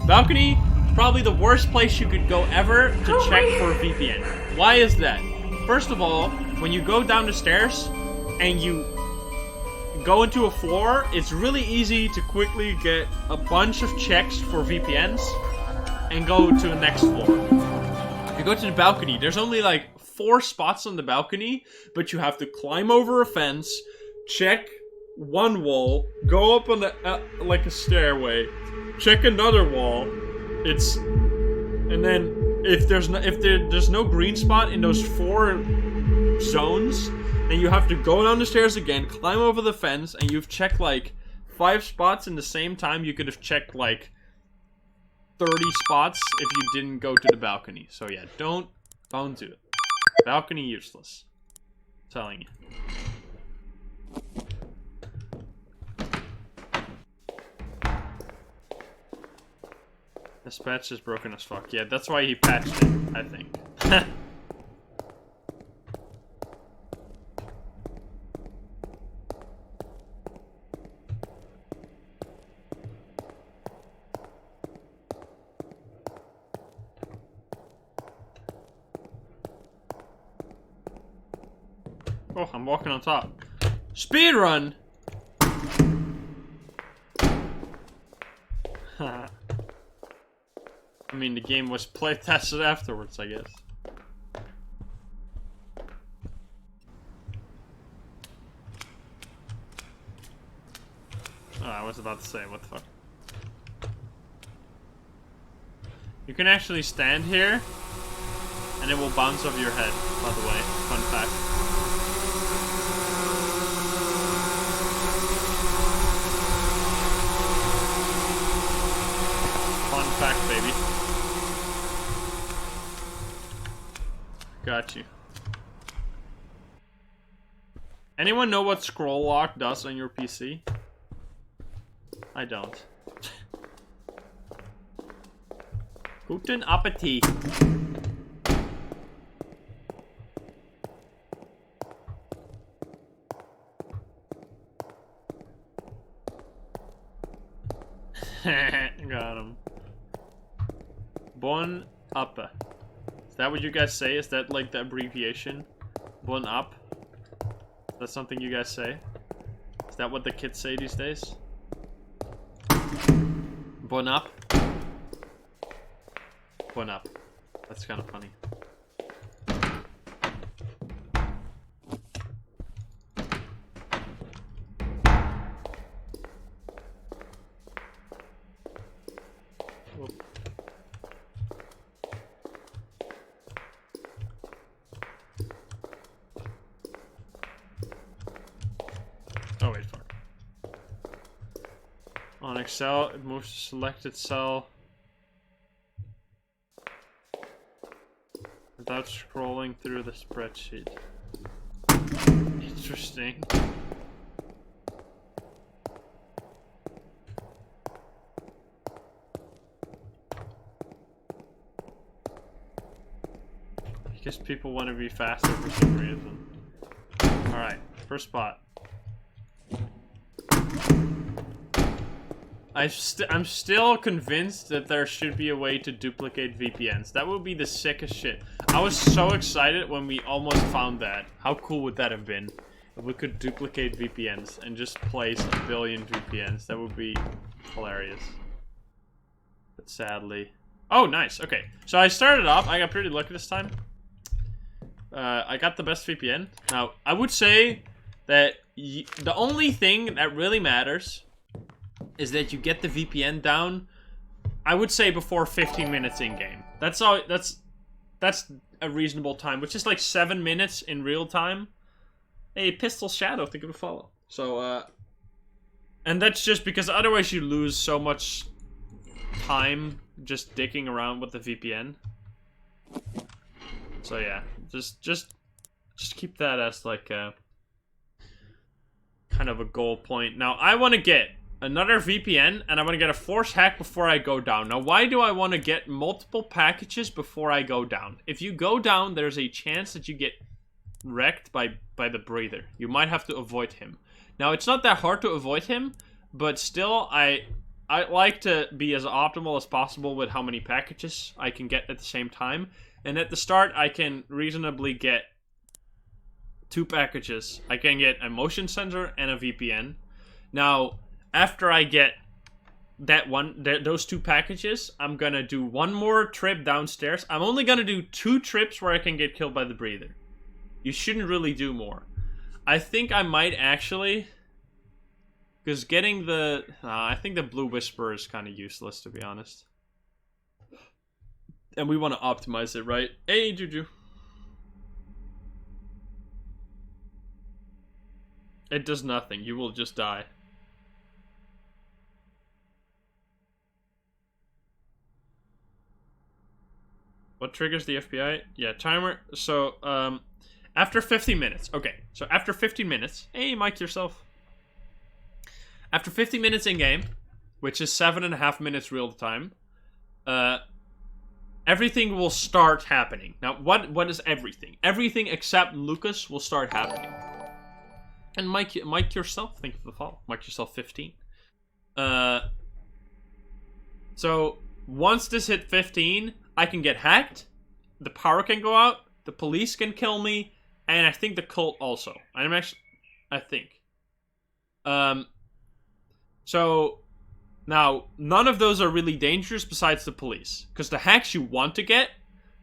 Balcony is probably the worst place you could go ever to check for a VPN. Why is that? First of all, when you go down the stairs and you go into a floor, it's really easy to quickly get a bunch of checks for VPNs and go to the next floor. If you go to the balcony, there's only like 4 spots on the balcony, but you have to climb over a fence, check one wall, go up on the like a stairway, check another wall. And then if there's no green spot in those 4 zones, then you have to go down the stairs again, climb over the fence, and you've checked like 5 spots in the same time. You could have checked like 30 spots if you didn't go to the balcony. So yeah, don't do it. Balcony useless. I'm telling you. This patch is broken as fuck. Yeah, that's why he patched it, I think. Oh, I'm walking on top. Speedrun! I mean, the game was play tested afterwards, I guess. Oh, I was about to say, what the fuck. You can actually stand here, and it will bounce off your head, by the way. Fun fact. Fun fact, baby. Got you. Anyone know what scroll lock does on your PC? I don't. Guten Appetit. Got him. Bon Appe. Is that what you guys say? Is that like the abbreviation? Bon App? Is that something you guys say? Is that what the kids say these days? Bon App? Bon App. That's kind of funny. Oh wait, fuck. On Excel, it moves to selected cell without scrolling through the spreadsheet. Interesting. I guess people want to be faster for some reason. Alright, first spot. I'm still convinced that there should be a way to duplicate VPNs. That would be the sickest shit. I was so excited when we almost found that. How cool would that have been? If we could duplicate VPNs and just place a billion VPNs. That would be hilarious. But sadly... Oh, nice. Okay. So I started off. I got pretty lucky this time. I got the best VPN. Now, I would say that the only thing that really matters is that you get the VPN down, I would say before 15 minutes in-game. That's all. That's a reasonable time, which is like 7 minutes in real time. Hey, Pistol Shadow, think of a follow. So, and that's just because otherwise you lose so much time just dicking around with the VPN. So yeah, just keep that as like a kind of a goal point. Now, I want to get another VPN, and I want to get a force hack before I go down. Now, why do I want to get multiple packages before I go down? If you go down, there's a chance that you get wrecked by the breather. You might have to avoid him. Now, it's not that hard to avoid him, but still, I I like to be as optimal as possible with how many packages I can get at the same time. And at the start, I can reasonably get 2 packages. I can get a motion sensor and a VPN. Now, after I get those 2 packages, I'm gonna do one more trip downstairs. I'm only gonna do 2 trips where I can get killed by the breather. You shouldn't really do more. I think I might actually, because getting the I think the blue whisper is kind of useless, to be honest. And we want to optimize it, right? Hey, Juju. It does nothing. You will just die. What triggers the FBI? Yeah, timer. So, after 50 minutes. Okay, so after 15 minutes. Hey, Mike, yourself. After 50 minutes in game, which is 7.5 minutes real time, everything will start happening. Now, what is everything? Everything except Lucas will start happening. And Mike yourself, thank you for the follow. Mike yourself 15. So once this hit 15, I can get hacked, the power can go out, the police can kill me, and I think the cult also. I think. So now none of those are really dangerous besides the police, because the hacks you want to get,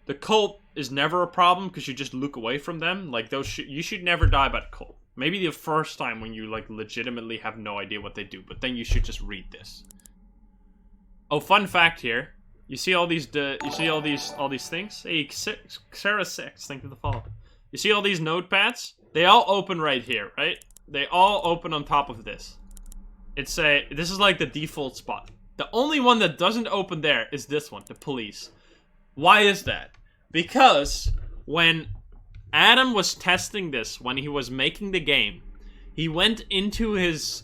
the cult is never a problem because you just look away from them. Like those, you should never die by the cult. Maybe the first time when you like legitimately have no idea what they do, but then you should just read this. Oh, fun fact here. You see all these things? Hey, Sarah 6, thank you for the follow. You see all these notepads? They all open right here, right? They all open on top of this. This is like the default spot. The only one that doesn't open there is this one, the police. Why is that? Because when Adam was testing this, when he was making the game, he went into his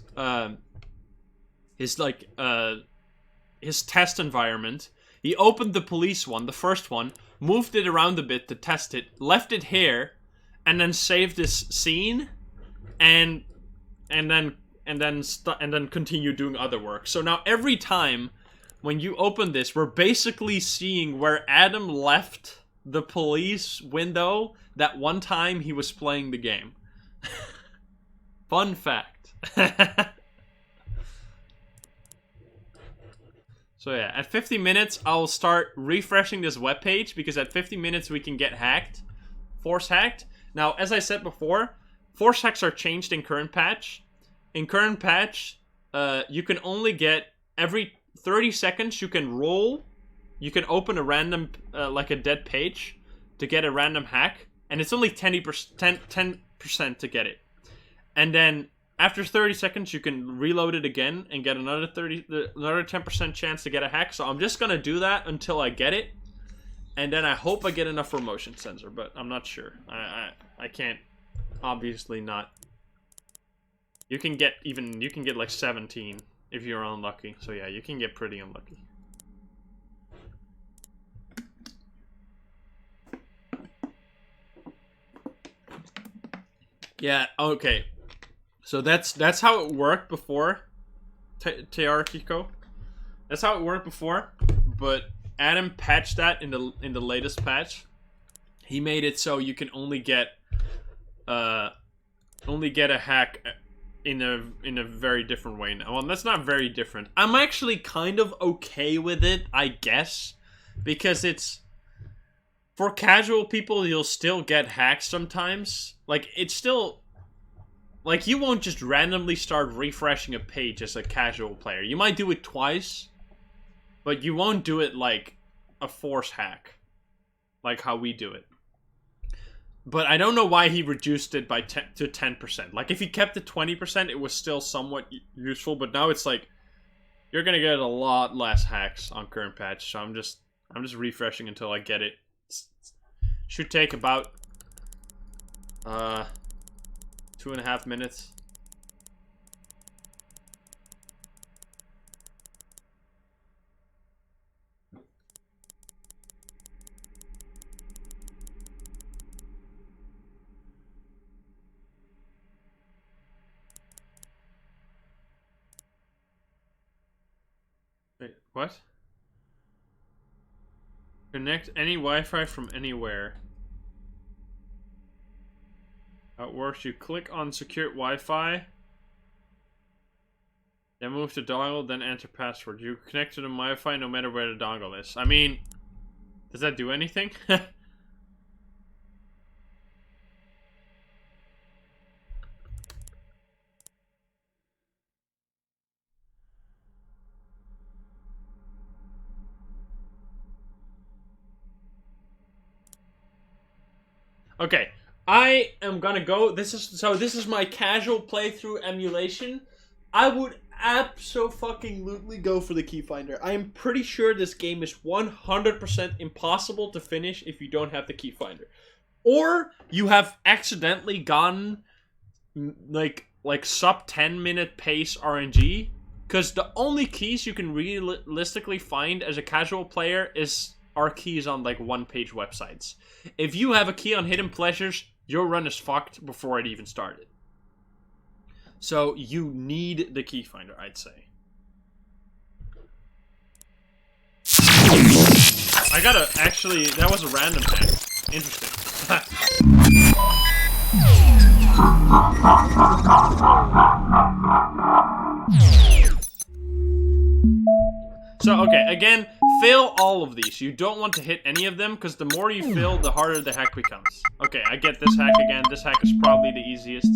test environment. He opened the police one, the first one, moved it around a bit to test it, left it here, and then saved this scene, and then continue doing other work. So now every time when you open this, we're basically seeing where Adam left the police window that one time he was playing the game. Fun fact. So yeah, at 50 minutes, I'll start refreshing this webpage, because at 50 minutes we can get hacked. Force hacked. Now, as I said before, force hacks are changed in current patch. In current patch, you can only get, every 30 seconds you can open a random, like a dead page, to get a random hack, and it's only 10% to get it. And then after 30 seconds, you can reload it again and get another 10% chance to get a hack. So I'm just gonna do that until I get it, and then I hope I get enough for motion sensor, but I'm not sure. I can't, obviously not. You can get like 17 if you're unlucky. So yeah, you can get pretty unlucky. Yeah, okay. So that's how it worked before, Tearchico. That's how it worked before, but Adam patched that in the latest patch. He made it so you can only get a hack in a very different way now. Well, that's not very different. I'm actually kind of okay with it, I guess, because it's, for casual people, you'll still get hacked sometimes. Like, it's still, like, you won't just randomly start refreshing a page as a casual player. You might do it twice, but you won't do it like a force hack, like how we do it. But I don't know why he reduced it by to 10%. Like, if he kept it 20%, it was still somewhat useful, but now it's like, you're gonna get a lot less hacks on current patch, so I'm just refreshing until I get it. Should take about 2.5 minutes. What? Connect any Wi-Fi from anywhere. How it works, you click on secured Wi-Fi, then move to dongle, then enter password. You connect to the Wi-Fi no matter where the dongle is. I mean, does that do anything? Okay, I am gonna go. This is my casual playthrough emulation. I would abso-fucking-lutely go for the key finder. I am pretty sure this game is 100% impossible to finish if you don't have the key finder, or you have accidentally gotten like sub 10-minute pace RNG. Because the only keys you can realistically find as a casual player are keys on like one-page websites. If you have a key on Hidden Pleasures, your run is fucked before it even started. So you need the key finder, I'd say. I gotta actually, that was a random hack. Interesting. So, okay, again, fail all of these. You don't want to hit any of them, because the more you fail, the harder the hack becomes. Okay, I get this hack again. This hack is probably the easiest.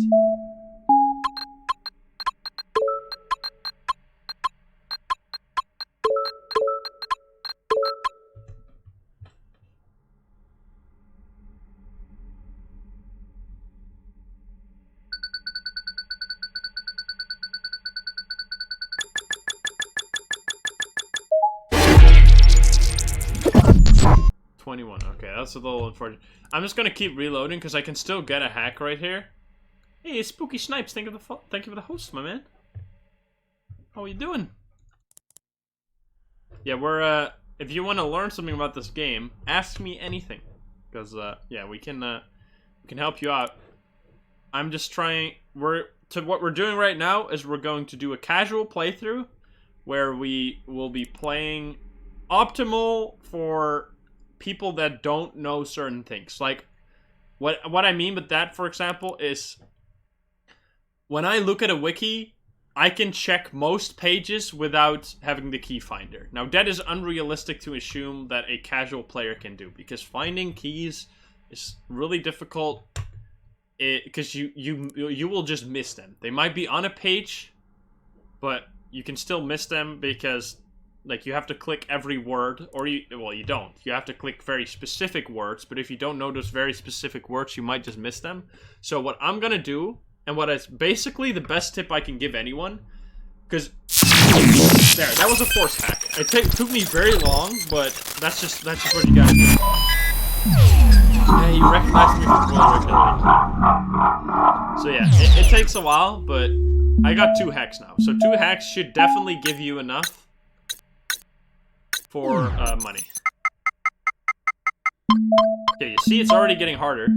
Okay, that's a little unfortunate. I'm just gonna keep reloading because I can still get a hack right here. Hey, Spooky Snipes, thank you for the host, my man. How are you doing? Yeah, we're if you want to learn something about this game, ask me anything, because yeah, we can help you out. I'm just trying. What we're doing right now is we're going to do a casual playthrough where we will be playing optimal for people that don't know certain things. Like, what I mean with that, for example, is when I look at a wiki, I can check most pages without having the key finder. Now, that is unrealistic to assume that a casual player can do, because finding keys is really difficult. Because you will just miss them. They might be on a page, but you can still miss them because, like, you have to click every word, or you don't. You have to click very specific words, but if you don't know those very specific words, you might just miss them. So what I'm gonna do, and what is basically the best tip I can give anyone, because there, that was a force hack. It took me very long, but that's just what you gotta do. Yeah, you recognized me from really regularly. So yeah, it takes a while, but I got 2 hacks now. So 2 hacks should definitely give you enough for money. Okay, you see it's already getting harder.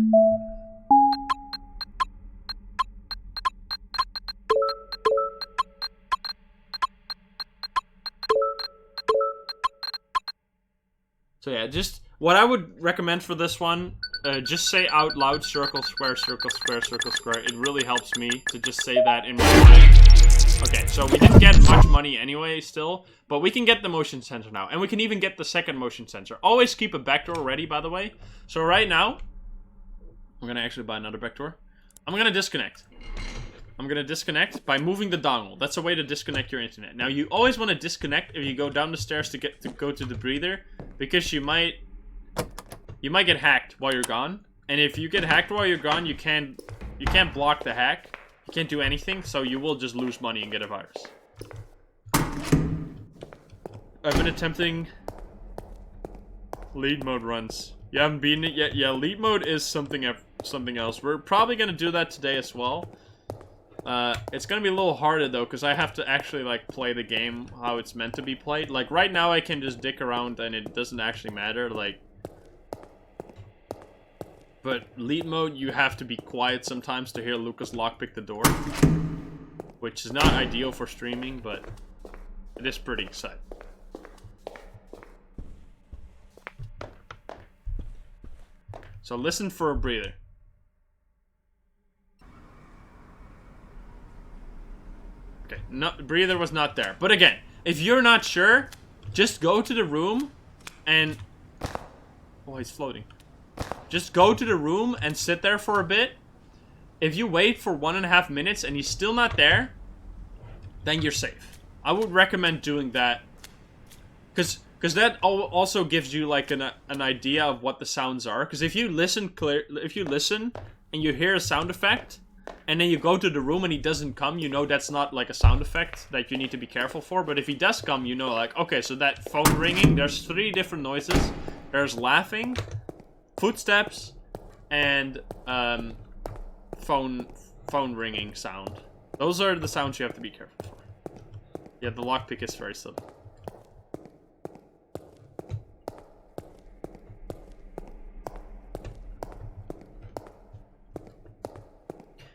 So yeah, just what I would recommend for this one, just say out loud circle, square, circle, square, circle, square. It really helps me to just say that in my mind. Okay, so we didn't get much money anyway still, but we can get the motion sensor now. And we can even get the second motion sensor. Always keep a backdoor ready, by the way. So right now, I'm going to actually buy another backdoor. I'm going to disconnect. I'm going to disconnect by moving the dongle. That's a way to disconnect your internet. Now, you always want to disconnect if you go down the stairs to go to the breather, because you might get hacked while you're gone. And if you get hacked while you're gone, you can't block the hack. You can't do anything, so you will just lose money and get a virus. I've been attempting lead mode runs. You haven't beaten it yet? Yeah, lead mode is something else. We're probably gonna do that today as well. It's gonna be a little harder though, because I have to actually like play the game how it's meant to be played. Like right now, I can just dick around and it doesn't actually matter. Like. But lead mode, you have to be quiet sometimes to hear Lucas lockpick the door. Which is not ideal for streaming, but it is pretty exciting. So listen for a breather. Okay, no, breather was not there. But again, if you're not sure, just go to the room and... Oh, he's floating. Just go to the room and sit there for a bit. If you wait for 1.5 minutes and he's still not there, then you're safe. I would recommend doing that. Because that also gives you like an idea of what the sounds are. Because if you listen and you hear a sound effect, and then you go to the room and he doesn't come, you know that's not like a sound effect that you need to be careful for. But if he does come, you know, like, okay, so that phone ringing, there's 3 different noises. There's laughing, footsteps, and phone ringing sound. Those are the sounds you have to be careful for. Yeah, the lockpick is very subtle.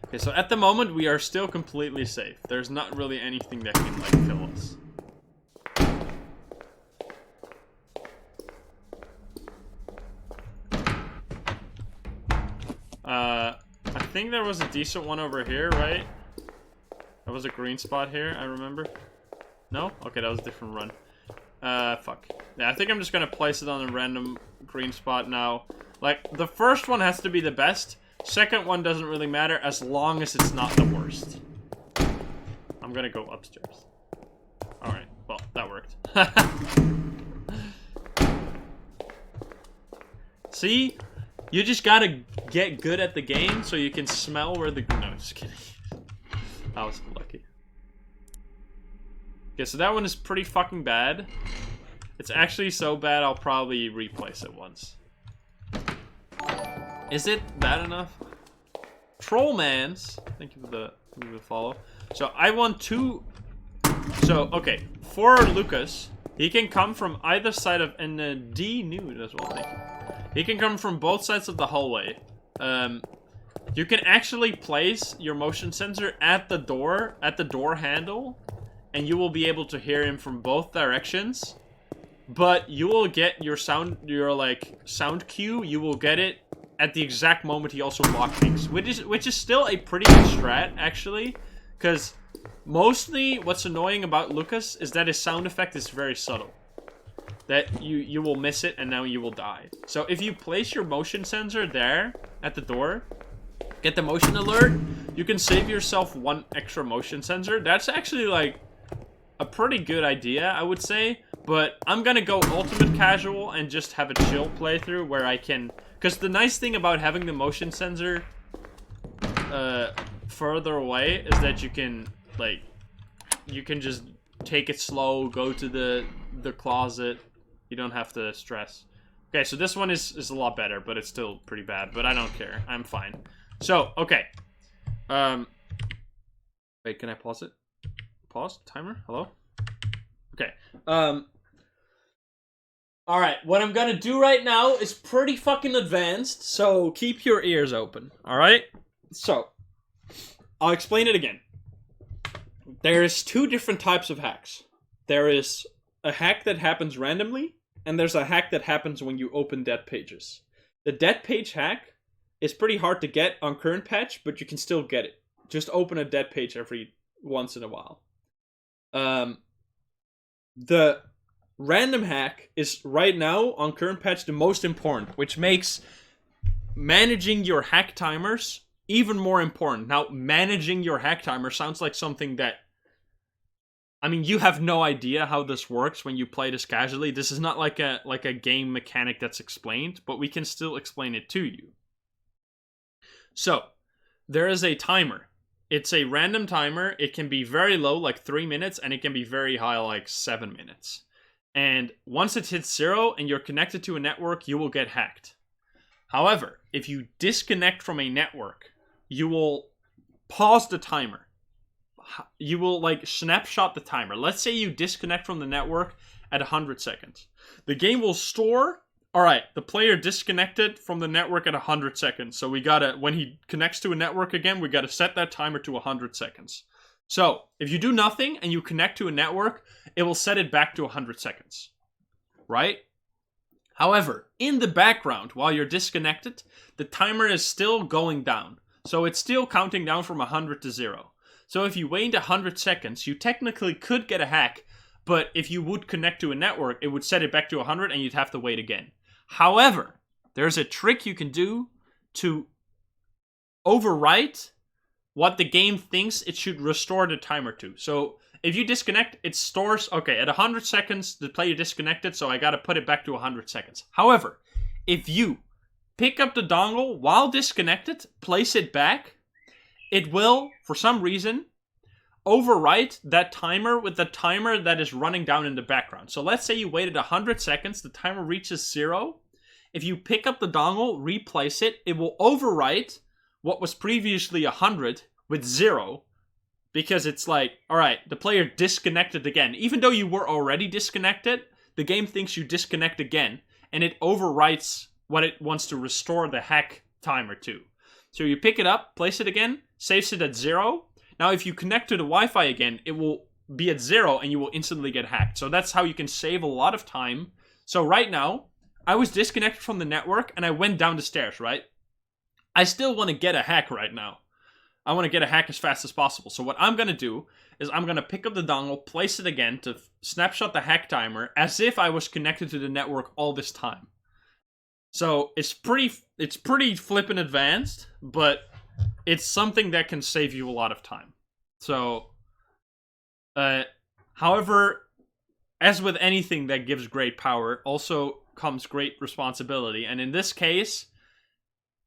Okay, so at the moment we are still completely safe. There's not really anything that can like kill us. I think there was a decent one over here, right? There was a green spot here, I remember. No? Okay, that was a different run. Fuck. Yeah, I think I'm just gonna place it on a random green spot now. Like, the first one has to be the best. Second one doesn't really matter as long as it's not the worst. I'm gonna go upstairs. Alright, well, that worked. See? You just gotta get good at the game so you can smell where the... No, just kidding. I was lucky. Okay, so that one is pretty fucking bad. It's actually so bad I'll probably replace it once. Is it bad enough? Trollmans, thank you for the follow. So I want 2. So okay, for Lucas, he can come from either side of, and D nude as well. Thank you. He can come from both sides of the hallway. You can actually place your motion sensor at the door handle, and you will be able to hear him from both directions. But you will get your sound cue. You will get it at the exact moment he also lockpicks, which is still a pretty good strat actually, because mostly what's annoying about Lucas is that his sound effect is very subtle. That you will miss it and now you will die. So if you place your motion sensor there at the door, get the motion alert, you can save yourself 1 extra motion sensor. That's actually like a pretty good idea, I would say. But I'm gonna go ultimate casual and just have a chill playthrough where I can... Because the nice thing about having the motion sensor further away is that you can, like, you can just take it slow, go to the closet. You don't have to stress. Okay, so this one is a lot better, but it's still pretty bad. But I don't care. I'm fine. So, okay. Wait, can I pause it? Pause? Timer? Hello? Okay. Alright, what I'm gonna do right now is pretty fucking advanced, so keep your ears open. Alright? So, I'll explain it again. There's 2 different types of hacks. There is a hack that happens randomly, and there's a hack that happens when you open dead pages. The dead page hack is pretty hard to get on current patch, but you can still get it. Just open a dead page every once in a while. The random hack is right now on current patch the most important, which makes managing your hack timers even more important. Now, managing your hack timer sounds like something that... I mean, you have no idea how this works when you play this casually. This is not like a game mechanic that's explained, but we can still explain it to you. So, there is a timer. It's a random timer. It can be very low, like 3 minutes, and it can be very high, like 7 minutes. And once it hits 0 and you're connected to a network, you will get hacked. However, if you disconnect from a network, you will pause the timer. You will, like, snapshot the timer. Let's say you disconnect from the network at 100 seconds. The game will store, alright, the player disconnected from the network at 100 seconds. So we gotta, when he connects to a network again, we gotta set that timer to 100 seconds. So, if you do nothing and you connect to a network, it will set it back to 100 seconds. Right? However, in the background, while you're disconnected, the timer is still going down. So it's still counting down from 100 to 0. So if you wait 100 seconds, you technically could get a hack, but if you would connect to a network, it would set it back to 100 and you'd have to wait again. However, there's a trick you can do to overwrite what the game thinks it should restore the timer to. So if you disconnect, it stores, okay, at 100 seconds, the player disconnected, so I gotta put it back to 100 seconds. However, if you pick up the dongle while disconnected, place it back, it will, for some reason, overwrite that timer with the timer that is running down in the background. So let's say you waited 100 seconds, the timer reaches 0. If you pick up the dongle, replace it, it will overwrite what was previously 100 with 0, because it's like, alright, the player disconnected again. Even though you were already disconnected, the game thinks you disconnect again, and it overwrites what it wants to restore the hack timer to. So you pick it up, place it again, saves it at 0. Now if you connect to the Wi-Fi again, it will be at 0 and you will instantly get hacked. So that's how you can save a lot of time. So right now, I was disconnected from the network and I went down the stairs, right? I still want to get a hack right now. I want to get a hack as fast as possible. So what I'm going to do is I'm going to pick up the dongle, place it again to snapshot the hack timer as if I was connected to the network all this time. So it's pretty flippin' advanced, but it's something that can save you a lot of time. So, however, as with anything that gives great power, also comes great responsibility. And in this case,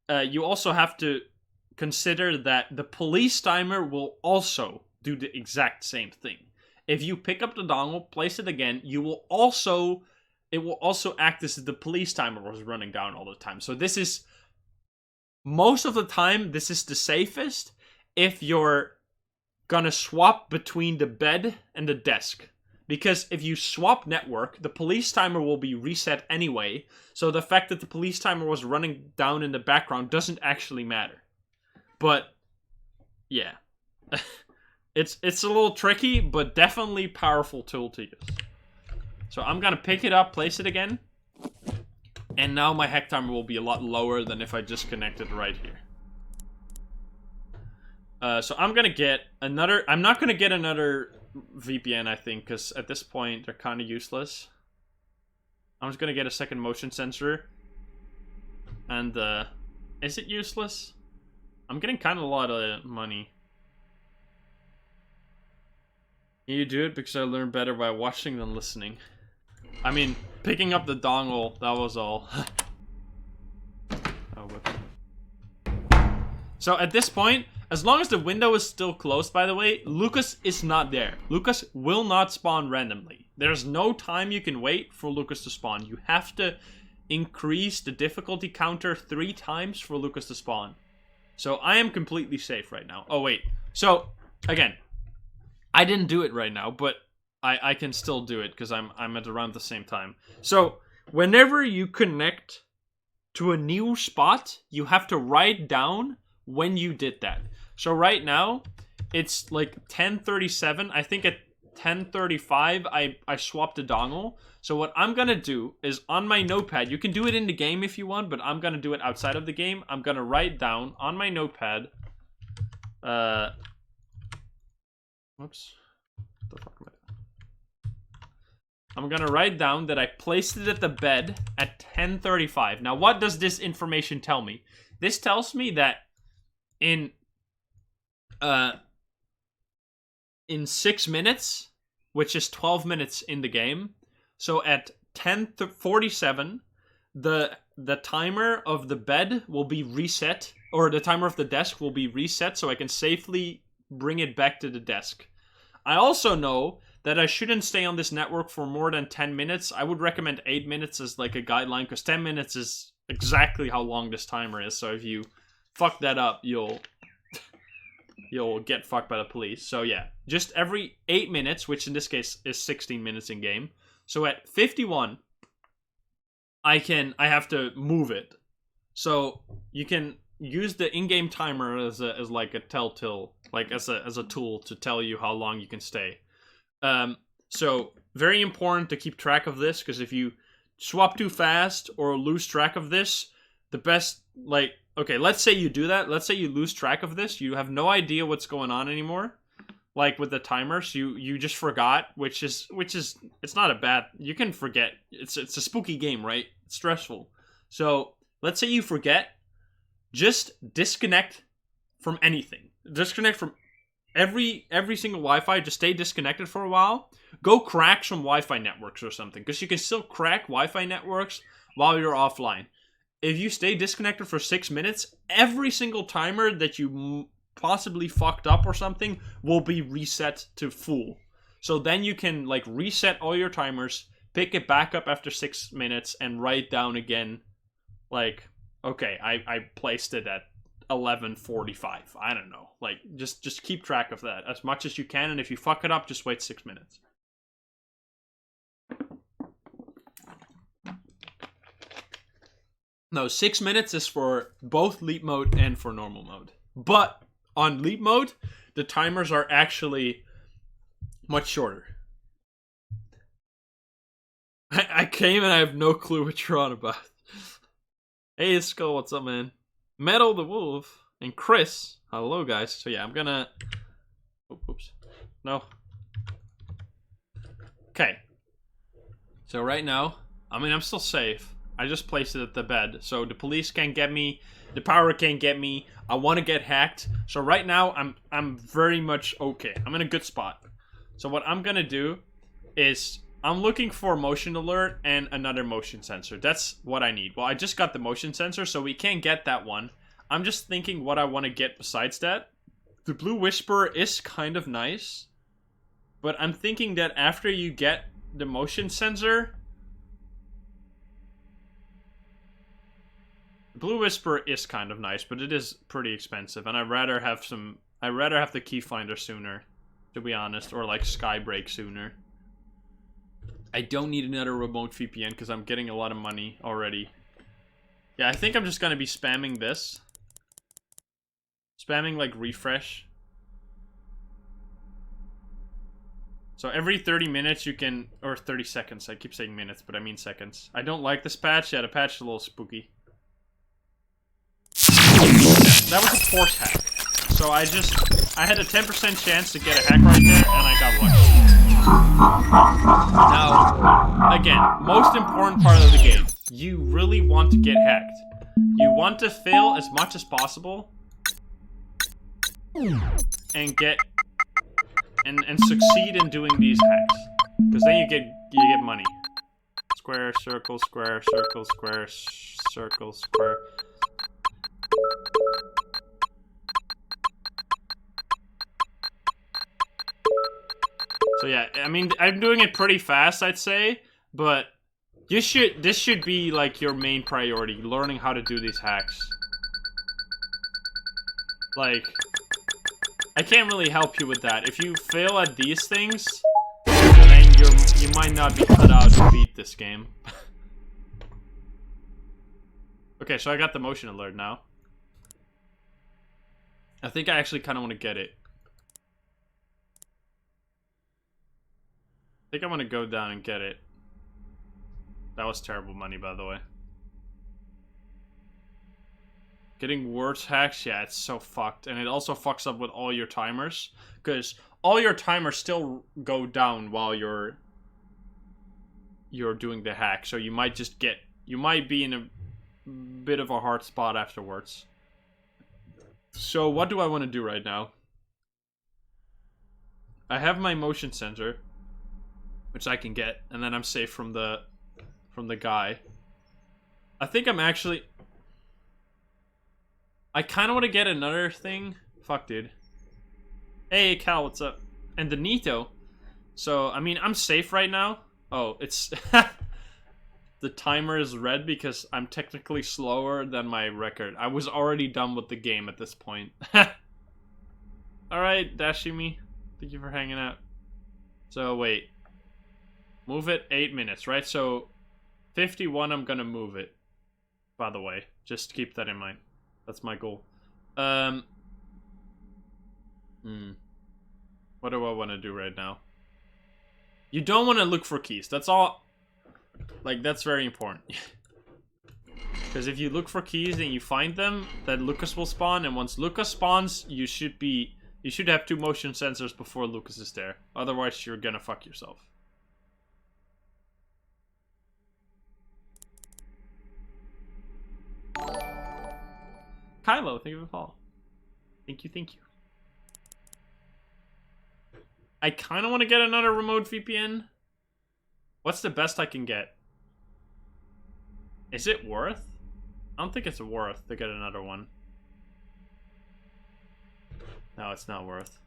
you also have to consider that the police timer will also do the exact same thing. If you pick up the dongle, place it again, it will also act as if the police timer was running down all the time. So this is, most of the time, this is the safest if you're gonna swap between the bed and the desk. Because if you swap network, the police timer will be reset anyway, so the fact that the police timer was running down in the background doesn't actually matter. But, yeah. It's a little tricky, but definitely powerful tool to use. So I'm gonna pick it up, place it again, and now my hack timer will be a lot lower than if I just connected right here. So I'm gonna get another, I'm not gonna get another VPN, I think, because at this point they're kind of useless. I'm just gonna get a second motion sensor. And, is it useless? I'm getting kind of a lot of money. You do it because I learn better by watching than listening. I mean, picking up the dongle, that was all. Oh, so at this point, as long as the window is still closed, by the way, Lucas is not there. Lucas will not spawn randomly. There's no time you can wait for Lucas to spawn. You have to increase the difficulty counter 3 times for Lucas to spawn. So I am completely safe right now. Oh, wait. So, again, I didn't do it right now, but I can still do it because I'm at around the same time. So, whenever you connect to a new spot, you have to write down when you did that. So right now, it's like 10:37. I think at 10:35, I swapped the dongle. So what I'm going to do is on my notepad, you can do it in the game if you want, but I'm going to do it outside of the game. I'm going to write down on my notepad, whoops, what the fuck am I doing? I'm going to write down that I placed it at the bed at 10:35. Now, what does this information tell me? This tells me that in 6 minutes, which is 12 minutes in the game, so at 10:47, the timer of the bed will be reset, or the timer of the desk will be reset, so I can safely bring it back to the desk. I also know that I shouldn't stay on this network for more than 10 minutes. I would recommend 8 minutes as like a guideline, because 10 minutes is exactly how long this timer is, so if you fuck that up, you'll get fucked by the police. So yeah, just every 8 minutes, which in this case is 16 minutes in game. So at 51, I have to move it. So you can use the in-game timer as like a telltale, like as a tool to tell you how long you can stay. So very important to keep track of this, because if you swap too fast or lose track of this, the best, like, okay, let's say you do that. Let's say you lose track of this. You have no idea what's going on anymore. Like with the timers, you just forgot, which is it's not a bad. You can forget. It's a spooky game, right? It's stressful. So let's say you forget. Just disconnect from anything. Disconnect from every single Wi-Fi. Just stay disconnected for a while. Go crack some Wi-Fi networks or something, because you can still crack Wi-Fi networks while you're offline. If you stay disconnected for 6 minutes, every single timer that you possibly fucked up or something will be reset to full. So then you can like reset all your timers, pick it back up after 6 minutes, and write down again, like, okay, I placed it at 11:45. I don't know. Like, just keep track of that as much as you can, and if you fuck it up, just wait 6 minutes. No, 6 minutes is for both leap mode and for normal mode. But on leap mode, the timers are actually much shorter. I came and I have no clue what you're on about. Hey, Skull, what's up, man? Metal the Wolf and Chris. Hello, guys. So yeah, I'm gonna... Oops. No. Okay. So right now, I mean, I'm still safe. I just placed it at the bed, so the police can't get me, the power can't get me. I want to get hacked, so right now I'm very much okay. I'm in a good spot. So what I'm gonna do is I'm looking for motion alert and another motion sensor. That's what I need. Well, I just got the motion sensor, so we can't get that one. I'm just thinking what I want to get besides that. The Blue Whisper is kind of nice, but I'm thinking that after you get the motion sensor, Blue Whisper is kind of nice, but it is pretty expensive, and I'd rather have the key finder sooner, to be honest, or like Skybreak sooner. I don't need another remote VPN because I'm getting a lot of money already. Yeah, I think I'm just gonna be spamming this. Spamming like refresh. So every 30 minutes you can, or 30 seconds, I keep saying minutes, but I mean seconds. I don't like this patch. Yeah, the patch is a little spooky. That was a force hack. So I had a 10% chance to get a hack right there, and I got lucky. Now, again, most important part of the game. You really want to get hacked. You want to fail as much as possible and get and succeed in doing these hacks. Because then you get money. Square, circle, square, circle, square, circle, square. So yeah, I mean, I'm doing it pretty fast, I'd say, but this should be like your main priority, learning how to do these hacks. Like, I can't really help you with that. If you fail at these things, then you might not be cut out to beat this game. Okay, so I got the motion alert now. I think I actually kind of want to get it. I think I'm gonna go down and get it. That was terrible money, by the way. Getting words hacks, yeah, it's so fucked. And it also fucks up with all your timers. Because all your timers still go down while you're doing the hack. So you might just get... You might be in a bit of a hard spot afterwards. So what do I want to do right now? I have my motion sensor, which I can get, and then I'm safe from the guy. I think I'm actually... I kind of want to get another thing. Fuck, dude. Hey, Cal, what's up? And the Nito. So, I mean, I'm safe right now. Oh, it's... The timer is red because I'm technically slower than my record. I was already done with the game at this point. Alright, Dashimi. Thank you for hanging out. So, wait. Move it 8 minutes, right? So, 51, I'm gonna move it. By the way, just keep that in mind. That's my goal. What do I want to do right now? You don't want to look for keys. That's all. Like, that's very important. Because if you look for keys and you find them, then Lucas will spawn, and once Lucas spawns, you should have 2 motion sensors before Lucas is there. Otherwise, you're gonna fuck yourself. Kylo, thank you for the follow. Thank you, thank you. I kind of want to get another remote VPN. What's the best I can get? Is it worth? I don't think it's worth to get another one. No, it's not worth.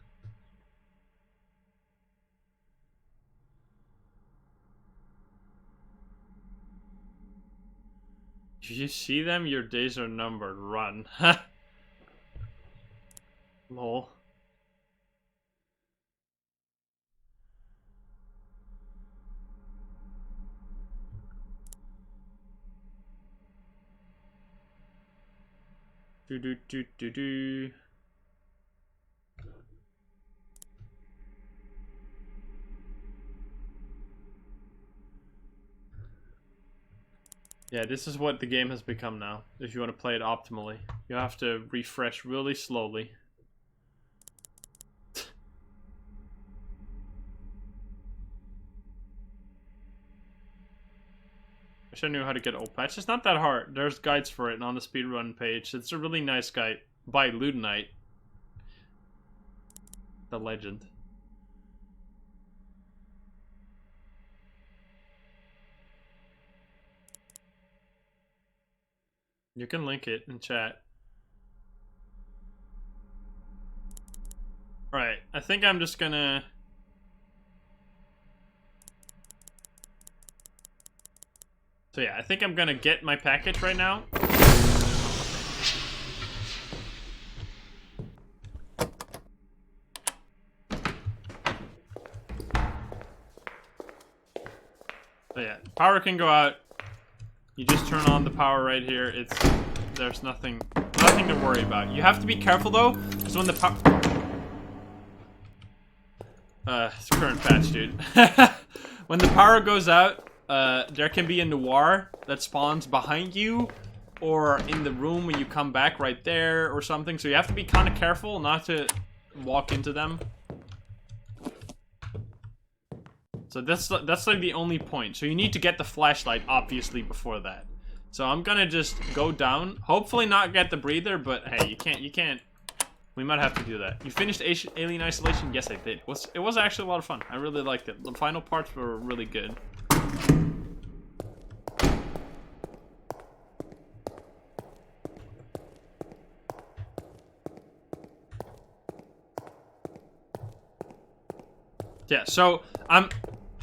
If you see them, your days are numbered. Run. Lol. Do. Yeah, this is what the game has become now. If you want to play it optimally, you have to refresh really slowly. I should have knew how to get old patch. It's not that hard. There's guides for it on the speedrun page. It's a really nice guide by Ludonite, the legend. You can link it in chat. Alright, I think I'm just gonna... So yeah, I think I'm gonna get my package right now. So yeah, power can go out. You just turn on the power right here. There's nothing to worry about. You have to be careful though, because when the power... it's current patch, dude. When the power goes out, there can be a noir that spawns behind you, or in the room when you come back right there, or something. So you have to be kind of careful not to walk into them. So that's like the only point. So you need to get the flashlight, obviously, before that. So I'm gonna just go down. Hopefully not get the breather, but hey, you can't. We might have to do that. You finished Alien Isolation? Yes, I did. It was actually a lot of fun. I really liked it. The final parts were really good. Yeah, so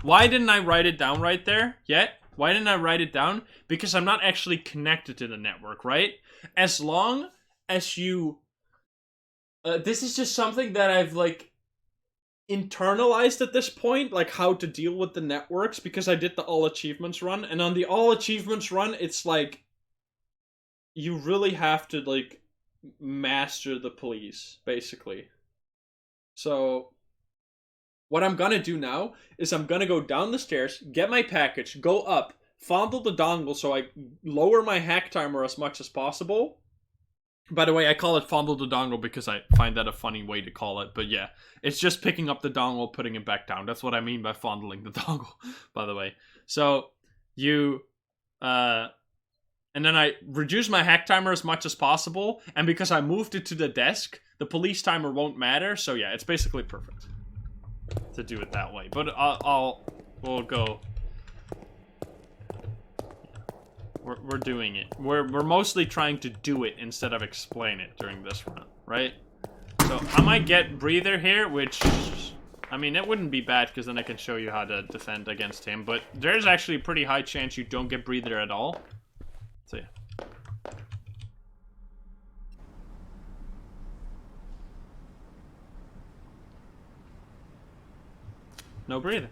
why didn't I write it down right there yet? Why didn't I write it down? Because I'm not actually connected to the network, right? As long as you... this is just something that I've, like, internalized at this point, like, how to deal with the networks, because I did the All Achievements run, and on the All Achievements run, it's like, you really have to, like, master the police, basically. So... what I'm gonna do now is I'm gonna go down the stairs, get my package, go up, fondle the dongle so I lower my hack timer as much as possible. By the way, I call it fondle the dongle because I find that a funny way to call it. But yeah, it's just picking up the dongle, putting it back down. That's what I mean by fondling the dongle, by the way. So you... and then I reduce my hack timer as much as possible. And because I moved it to the desk, the police timer won't matter. So yeah, it's basically perfect to do it that way, but we'll go. We're doing it. We're mostly trying to do it instead of explain it during this run, right? So I might get breather here, which I mean it wouldn't be bad because then I can show you how to defend against him. But there's actually a pretty high chance you don't get breather at all. So yeah. No breather.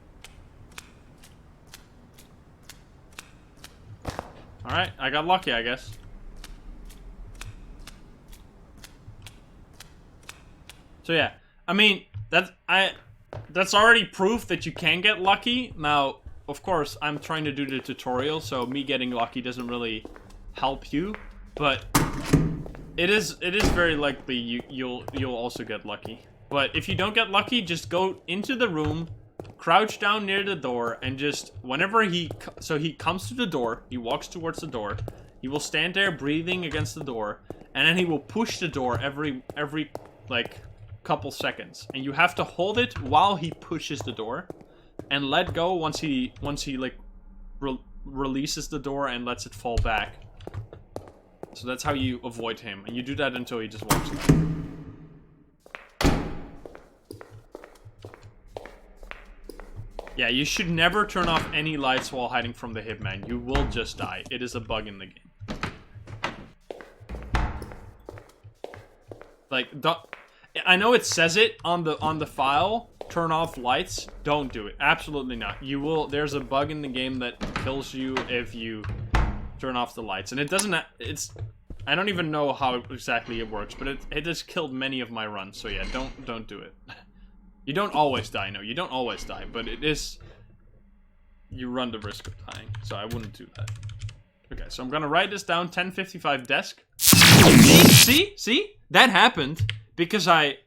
Alright, I got lucky, I guess. So yeah, I mean, that's already proof that you can get lucky. Now, of course, I'm trying to do the tutorial, so me getting lucky doesn't really help you, but it is very likely you'll also get lucky. But if you don't get lucky, just go into the room, crouch down near the door, and just whenever he comes to the door, he walks towards the door, he will stand there breathing against the door, and then he will push the door every like couple seconds, and you have to hold it while he pushes the door, and let go once he like releases the door and lets it fall back. So that's how you avoid him, and you do that until he just walks away. Yeah, you should never turn off any lights while hiding from the hitman. You will just die. It is a bug in the game. Like, I know it says it on the file, turn off lights. Don't do it. Absolutely not. You will. There's a bug in the game that kills you if you turn off the lights, and it doesn't. I don't even know how exactly it works, but it has killed many of my runs. So yeah, don't do it. You don't always die. No, you don't always die, but it is. You run the risk of dying, so I wouldn't do that. Okay, so I'm gonna write this down. 10:55 desk. See? That happened because I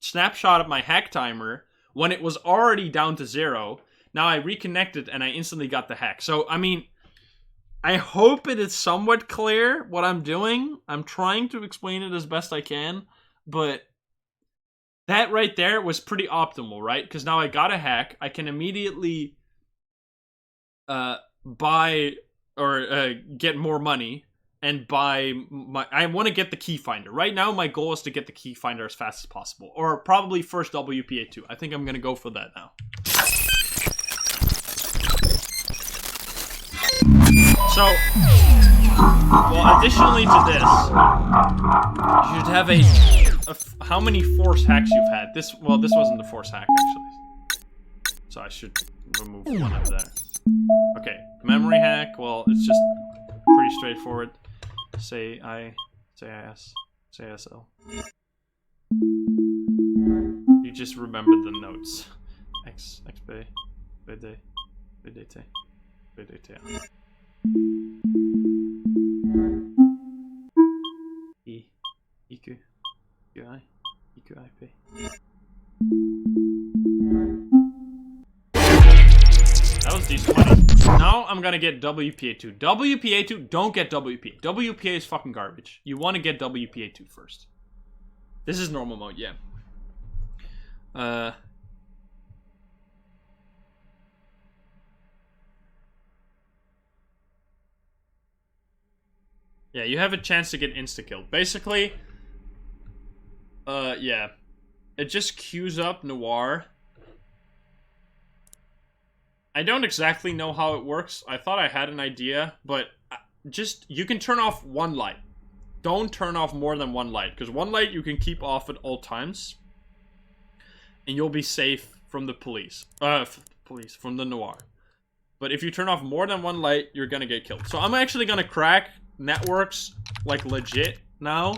snapshotted my hack timer when it was already down to 0. Now I reconnected and I instantly got the hack. So, I mean, I hope it is somewhat clear what I'm doing. I'm trying to explain it as best I can, but that right there was pretty optimal, right? Because now I got a hack. I can immediately buy or get more money. And I want to get the key finder. Right now, my goal is to get the key finder as fast as possible. Or probably first WPA2. I think I'm going to go for that now. So, well, additionally to this, you should have how many force hacks you've had. This wasn't the force hack, actually. So I should remove one of there. Okay, memory hack, well, it's just pretty straightforward. Say IS, say SL. You just remember the notes. XB, BD, BDT, BDT. EQ, QI, EQIP. That was decent money. Now I'm gonna get WPA2. WPA2, don't get WPA. WPA is fucking garbage. You want to get WPA2 first. This is normal mode, yeah. Yeah, you have a chance to get insta-killed. Basically, yeah. It just queues up Noir. I don't exactly know how it works. I thought I had an idea, but just, you can turn off one light. Don't turn off more than one light, because one light you can keep off at all times. And you'll be safe from the police. From the Noir. But if you turn off more than one light, you're gonna get killed. So I'm actually gonna crack networks, like, legit now.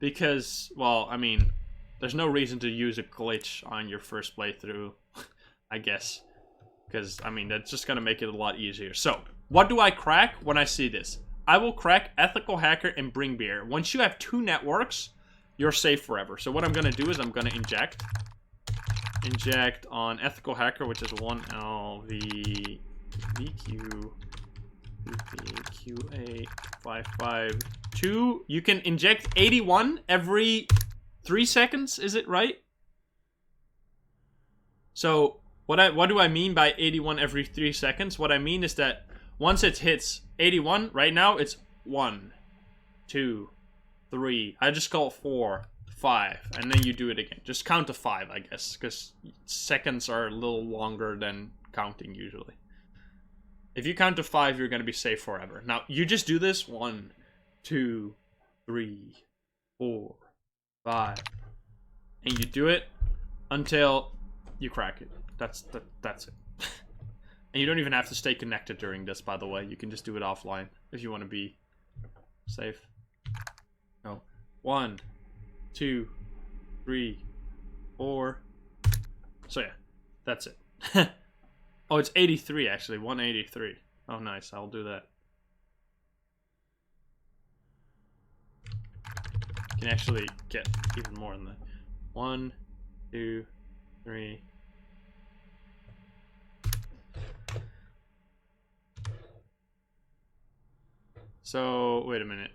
Because, well, I mean, there's no reason to use a glitch on your first playthrough, I guess. Because, I mean, that's just going to make it a lot easier. So, what do I crack when I see this? I will crack Ethical Hacker and Bring Beer. Once you have 2 networks, you're safe forever. So what I'm going to do is I'm going to inject. Inject on Ethical Hacker, which is 1LVVQ VQA552. You can inject 81 every 3 seconds, is it right? So what do I mean by 81 every 3 seconds? What I mean is that once it hits 81, right now it's 1, 2, 3. I just call it 4, 5, and then you do it again. Just count to 5, I guess, because seconds are a little longer than counting usually. If you count to 5, you're going to be safe forever. Now, you just do this 1, 2, 3, 4, 5, and you do it until you crack it. That's it. And you don't even have to stay connected during this, by the way. You can just do it offline if you want to be safe. No. 1, 2, 3, 4. So yeah, that's it. Oh, it's 83 actually. 183. Oh, nice. I'll do that. Can actually get even more than that. 1, 2, 3. So wait a minute.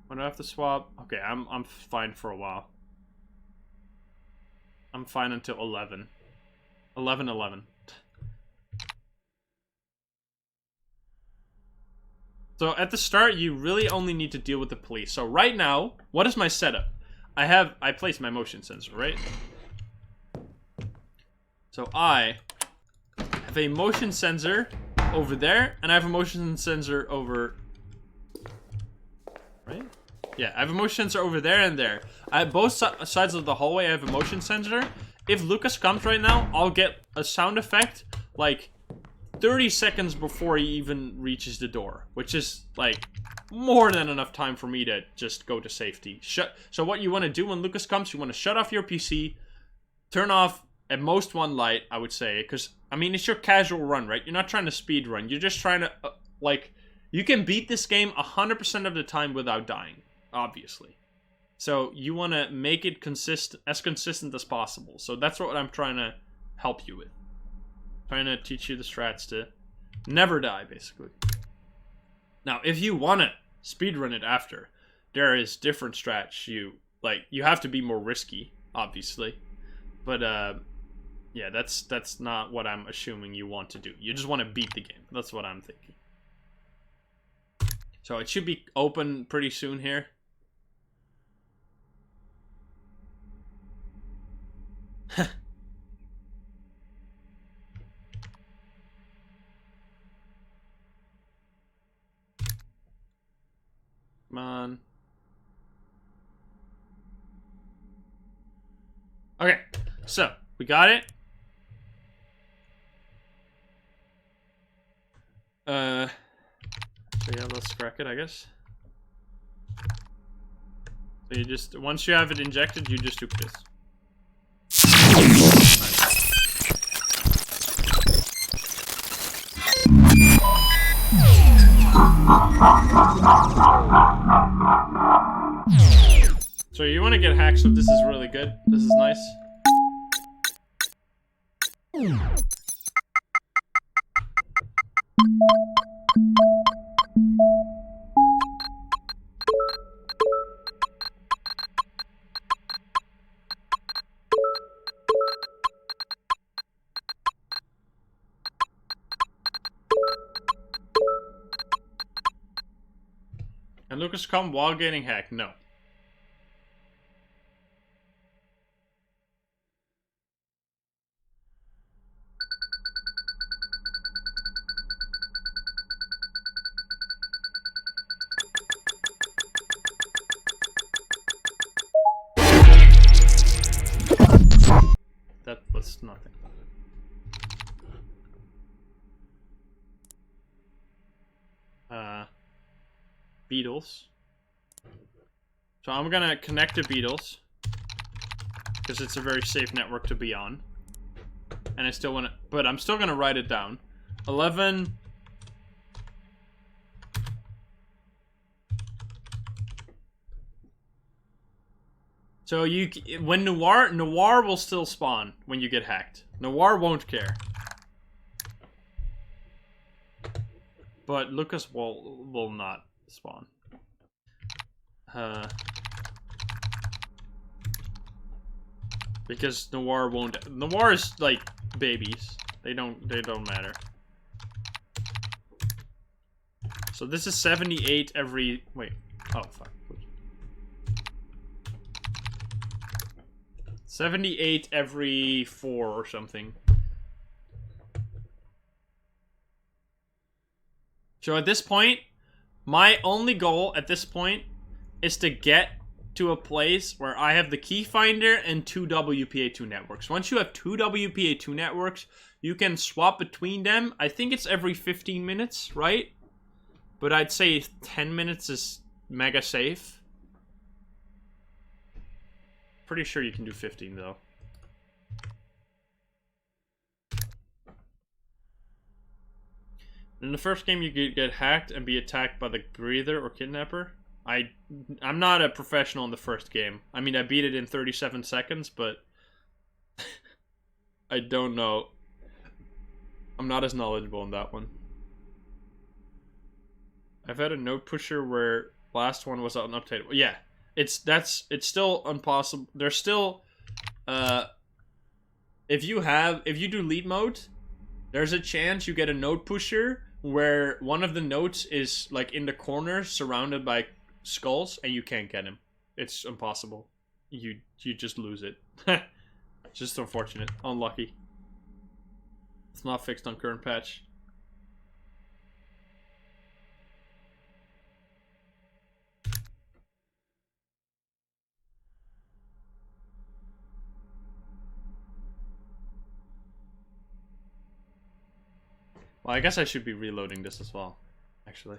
When do I have to swap? Okay, I'm fine for a while. I'm fine until 11. 11. So at the start, you really only need to deal with the police. So right now, what is my setup? I placed my motion sensor, right? So I have a motion sensor over there, and I have a motion sensor over... Right? Yeah, I have a motion sensor over there and there. At both sides of the hallway, I have a motion sensor. If Lucas comes right now, I'll get a sound effect, like, 30 seconds before he even reaches the door, which is like more than enough time for me to just go to safety. So what you want to do when Lucas comes, you want to shut off your PC, turn off at most one light, I would say, because I mean it's your casual run, right? You're not trying to speed run. You're just trying to like you can beat this game 100% of the time without dying, obviously. So you want to make it consistent as possible. So that's what I'm trying to help you with. Trying to teach you the strats to never die, basically. Now, if you want to speedrun it after, there is different strats. You have to be more risky, obviously. But, yeah, that's not what I'm assuming you want to do. You just want to beat the game. That's what I'm thinking. So it should be open pretty soon here. Come on. Okay, so we got it. So yeah, let's crack it, I guess. So you just, once you have it injected, you just do this. So you want to get hacked, so this is really good. This is nice. And Lucas come while getting hacked? No. That was nothing. Beatles. So I'm gonna connect to Beatles because it's a very safe network to be on. And I still want to, but I'm still gonna write it down. 11. So when Noir will still spawn when you get hacked. Noir won't care. But Lucas will not spawn. Because Noir won't. Noir is like babies. They don't matter. So this is 78 every. Wait. Oh fuck. 78 every 4 or something. So at this point, my only goal at this point is to get to a place where I have the key finder and 2 WPA2 networks. Once you have 2 WPA2 networks, you can swap between them. I think it's every 15 minutes, right? But I'd say 10 minutes is mega safe. Pretty sure you can do 15 though. In the first game, you could get hacked and be attacked by the breather or kidnapper. I'm not a professional in the first game. I mean, I beat it in 37 seconds, but I don't know. I'm not as knowledgeable in that one. I've had a note pusher where last one was unupdated. Yeah, it's still impossible. There's still if you do lead mode, there's a chance you get a note pusher where one of the notes is like in the corner surrounded by skulls and you can't get him. It's impossible. You just lose it. Just unfortunate. Unlucky. It's not fixed on current patch. Well, I guess I should be reloading this as well, actually.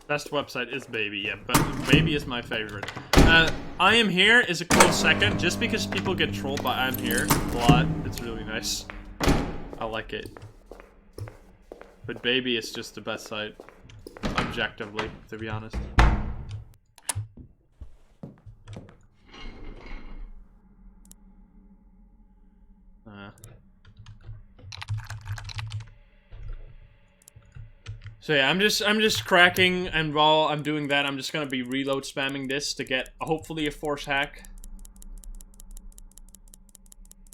Best website is Baby, yeah, but Baby is my favorite. I Am Here is a close second, just because people get trolled by I'm Here a lot. It's really nice. I like it. But Baby is just the best site, objectively, to be honest. So yeah, I'm just cracking, and while I'm doing that, I'm just gonna be reload spamming this to get hopefully a force hack.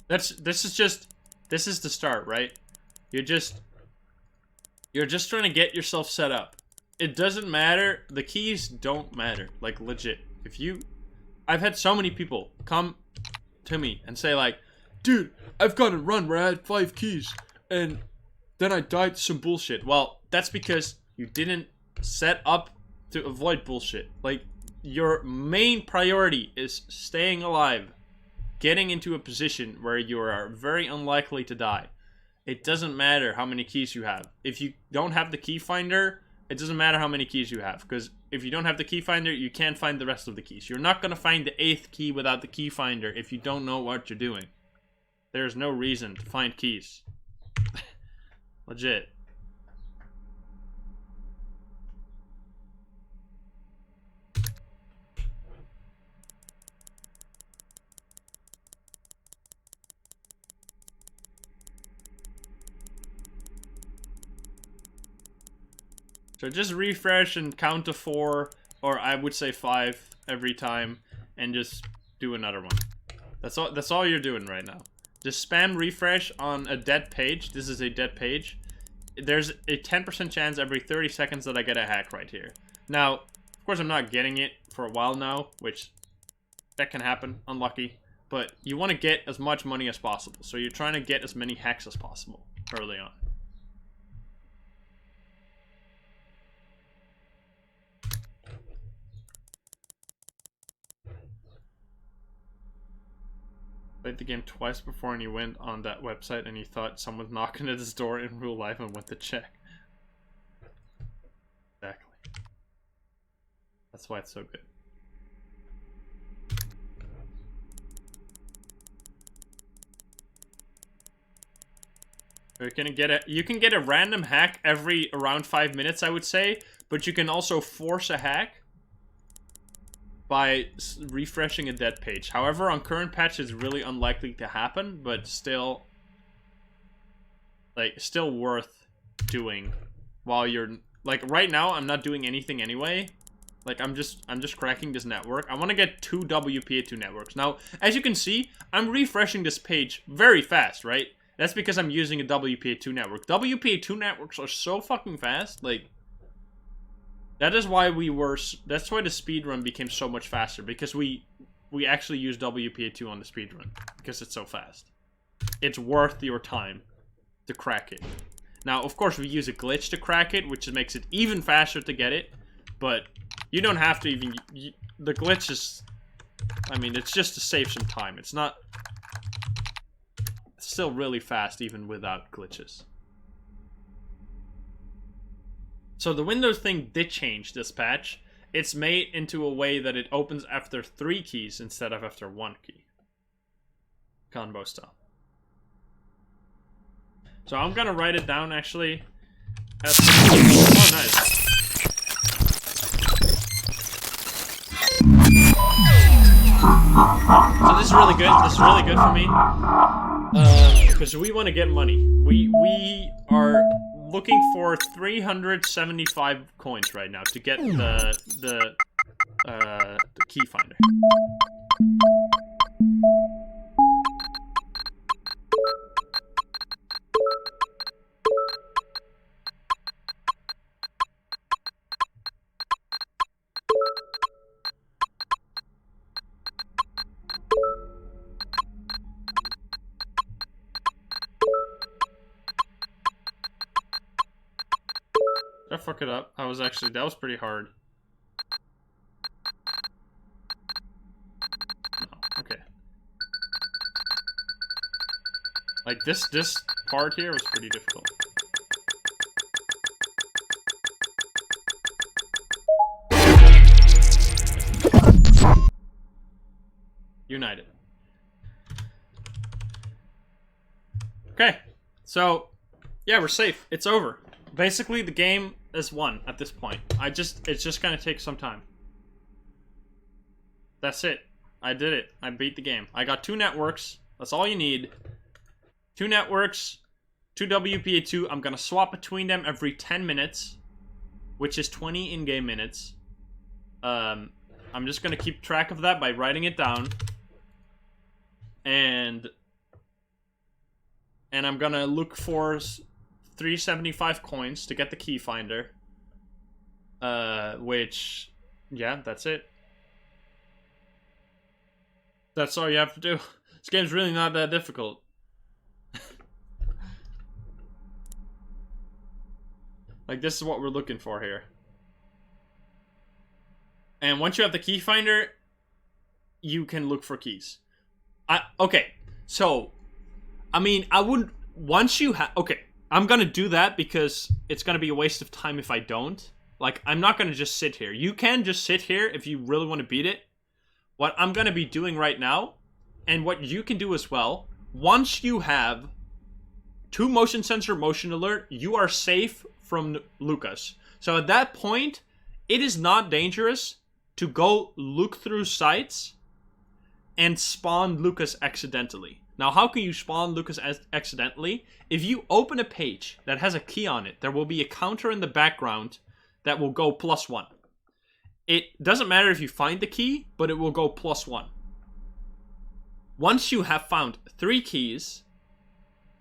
This is the start, right? You're just trying to get yourself set up. It doesn't matter. The keys don't matter. Like, legit. I've had so many people come to me and say like, dude, I've got a run where I had 5 keys and then I died to some bullshit. Well, that's because you didn't set up to avoid bullshit. Like, your main priority is staying alive, getting into a position where you are very unlikely to die. It doesn't matter how many keys you have. If you don't have the key finder, it doesn't matter how many keys you have, because if you don't have the key finder, you can't find the rest of the keys. You're not going to find the 8th key without the key finder if you don't know what you're doing. There's no reason to find keys. Legit. So just refresh and count to 4, or I would say 5 every time, and just do another one. That's all you're doing right now. Just spam refresh on a dead page. This is a dead page. There's a 10% chance every 30 seconds that I get a hack right here. Now, of course I'm not getting it for a while now, which that can happen, unlucky. But you want to get as much money as possible. So you're trying to get as many hacks as possible early on. Played the game twice before and you went on that website and you thought someone's knocking at his door in real life and went to check. Exactly. That's why it's so good. You can get a random hack every around 5 minutes, I would say, but you can also force a hack by refreshing a dead page. However, on current patch, it's really unlikely to happen, but still, like, still worth doing while you're, like, right now, I'm not doing anything anyway. Like, I'm just cracking this network. I want to get 2 WPA2 networks. Now, as you can see, I'm refreshing this page very fast, right? That's because I'm using a WPA2 network. WPA2 networks are so fucking fast, like, that is why that's why the speedrun became so much faster, because we actually use WPA2 on the speedrun, because it's so fast. It's worth your time to crack it. Now, of course, we use a glitch to crack it, which makes it even faster to get it, but you don't have to even... the glitch is... I mean, it's just to save some time. It's not... It's still really fast, even without glitches. So the Windows thing did change this patch. it's made into a way that it opens after 3 keys instead of after 1 key. Combo style. So I'm gonna write it down actually. Oh, nice. So this is really good. This is really good for me. Because we want to get money. We are looking for 375 coins right now to get the key finder. Did I fuck it up? That was pretty hard. No, okay. Like this part here was pretty difficult. United. Okay, so yeah, we're safe. It's over. Basically, the game is won at this point. It's just gonna take some time. That's it. I did it. I beat the game. I got 2 networks. That's all you need. 2 networks, 2 WPA2. I'm gonna swap between them every 10 minutes, which is 20 in-game minutes. I'm just gonna keep track of that by writing it down. And I'm gonna look for 375 coins to get the key finder. Which, yeah, that's it. That's all you have to do. This game's really not that difficult. Like, this is what we're looking for here. And once you have the key finder, you can look for keys. Okay, so, I mean, I wouldn't, once you have, okay, I'm gonna do that because it's gonna be a waste of time if I don't. Like, I'm not gonna just sit here. You can just sit here if you really want to beat it. What I'm gonna be doing right now, and what you can do as well, once you have 2 motion sensor motion alert, you are safe from Lucas. So at that point, it is not dangerous to go look through sites and spawn Lucas accidentally. Now, how can you spawn Lucas accidentally? If you open a page that has a key on it, there will be a counter in the background that will go +1. It doesn't matter if you find the key, but it will go +1. Once you have found 3 keys,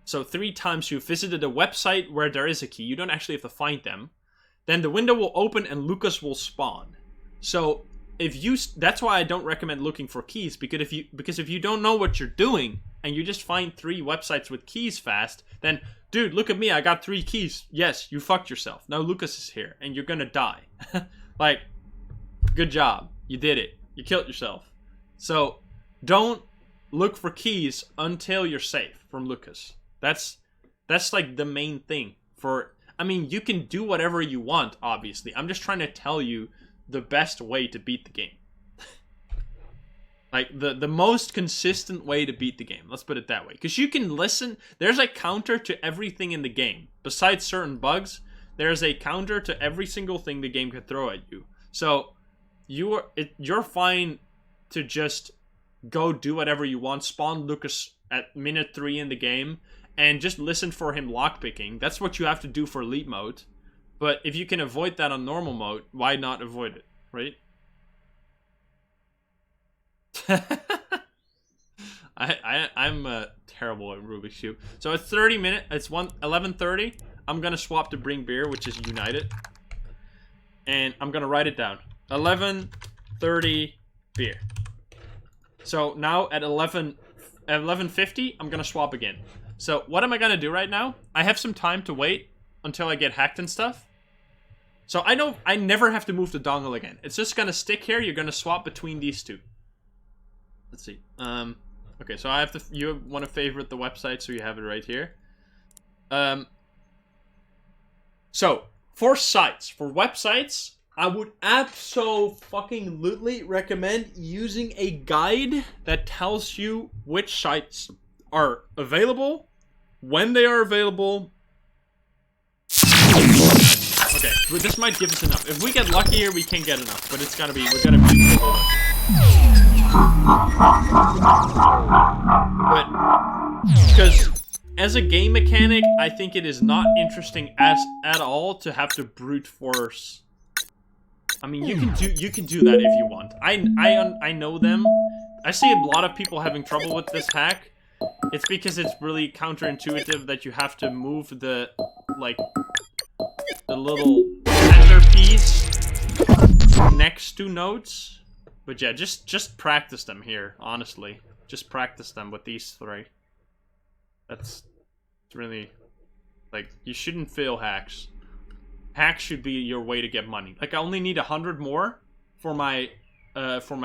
so 3 times you've visited a website where there is a key, you don't actually have to find them, then the window will open and Lucas will spawn. So that's why I don't recommend looking for keys, because if you don't know what you're doing and you just find 3 websites with keys fast, then dude, look at me, I got 3 keys. Yes, you fucked yourself. Now Lucas is here and you're gonna die. Like, good job. You did it. You killed yourself. So don't look for keys until you're safe from Lucas. That's like the main thing. I mean, you can do whatever you want, obviously. I'm just trying to tell you the best way to beat the game. Like, the most consistent way to beat the game. Let's put it that way. Because you can listen. There's a counter to everything in the game. Besides certain bugs, there's a counter to every single thing the game could throw at you. So you're fine to just go do whatever you want. Spawn Lucas at minute 3 in the game. And just listen for him lockpicking. That's what you have to do for elite mode. But if you can avoid that on normal mode, why not avoid it, right? I'm terrible at Rubik's Cube. So it's 30 minutes. It's 11:30. I'm gonna swap to bring beer, which is United, and I'm gonna write it down. 11:30 beer. So now at 11:50, I'm gonna swap again. So what am I gonna do right now? I have some time to wait until I get hacked and stuff. So I know I never have to move the dongle again. It's just gonna stick here. You're gonna swap between these 2. Let's see. Okay, so I have to. You want to favorite the website, so you have it right here. So for websites, I would absolutely recommend using a guide that tells you which sites are available, when they are available. Okay, well, this might give us enough. If we get lucky here, we can get enough, but it's gotta be, we're gonna be below it. But, because as a game mechanic, I think it is not interesting at all to have to brute force. I mean, you can do that if you want. I know them. I see a lot of people having trouble with this hack. It's because it's really counterintuitive that you have to move the, like, the little centerpiece next to nodes. But yeah, just practice them here, honestly. Just practice them with these three. That's really, like, you shouldn't fail hacks. Hacks should be your way to get money. Like, I only need 100 more for my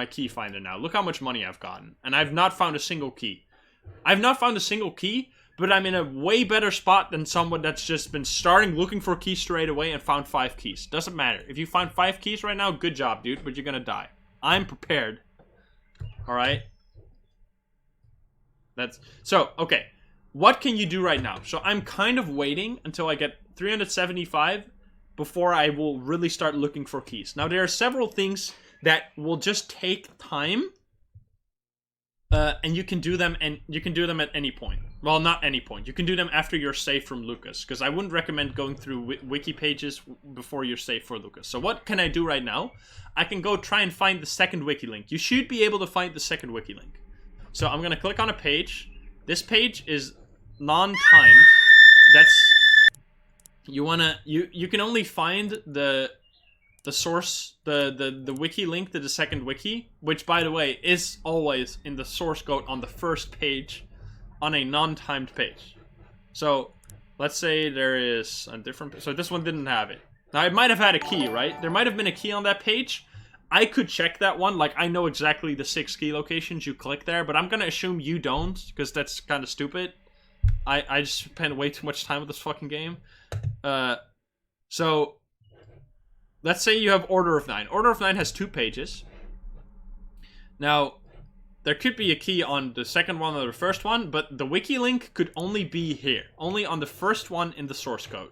key finder now. Look how much money I've gotten. And I've not found a single key. I've not found a single key, but I'm in a way better spot than someone that's just been starting looking for keys straight away and found 5 keys. Doesn't matter. If you find 5 keys right now, good job, dude, but you're gonna die. I'm prepared. Alright? So, okay. What can you do right now? So I'm kind of waiting until I get 375 before I will really start looking for keys. Now, there are several things that will just take time. And you can do them, and you can do them at any point. Well, not any point. You can do them after you're safe from Lucas, because I wouldn't recommend going through wiki pages before you're safe for Lucas. So what can I do right now? I can go try and find the second wiki link. You should be able to find the second wiki link. So I'm going to click on a page. This page is non-timed. That's... You can only find the source, the wiki link to the second wiki, which, by the way, is always in the source code on the first page on a non-timed page. So let's say there is a different, so this one didn't have it. Now it might have had a key, right? There might have been a key on that page. I could check that one, like I know exactly the 6 key locations you click there, but I'm gonna assume you don't, because that's kind of stupid. I just spent way too much time with this fucking game. So let's say you have Order of 9. Order of 9 has 2 pages. Now, there could be a key on the second one or the first one, but the wiki link could only be here. Only on the first one in the source code.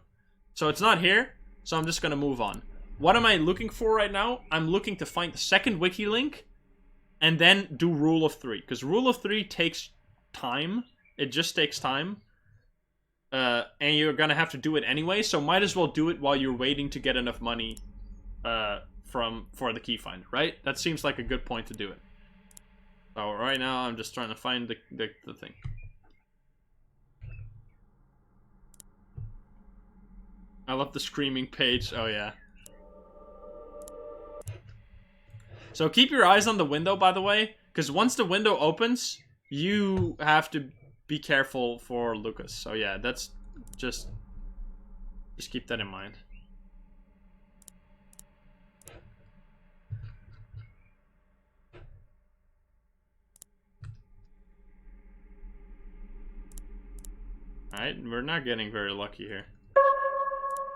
So it's not here, so I'm just gonna move on. What am I looking for right now? I'm looking to find the second wiki link, and then do Rule of 3. Because Rule of 3 takes time. It just takes time. And you're gonna have to do it anyway, so might as well do it while you're waiting to get enough money for the key finder, right? That seems like a good point to do it. So right now I'm just trying to find the thing. I love the screaming page. Oh yeah. So keep your eyes on the window, by the way, because once the window opens, you have to be careful for Lucas. So yeah, that's just keep that in mind. Alright, we're not getting very lucky here.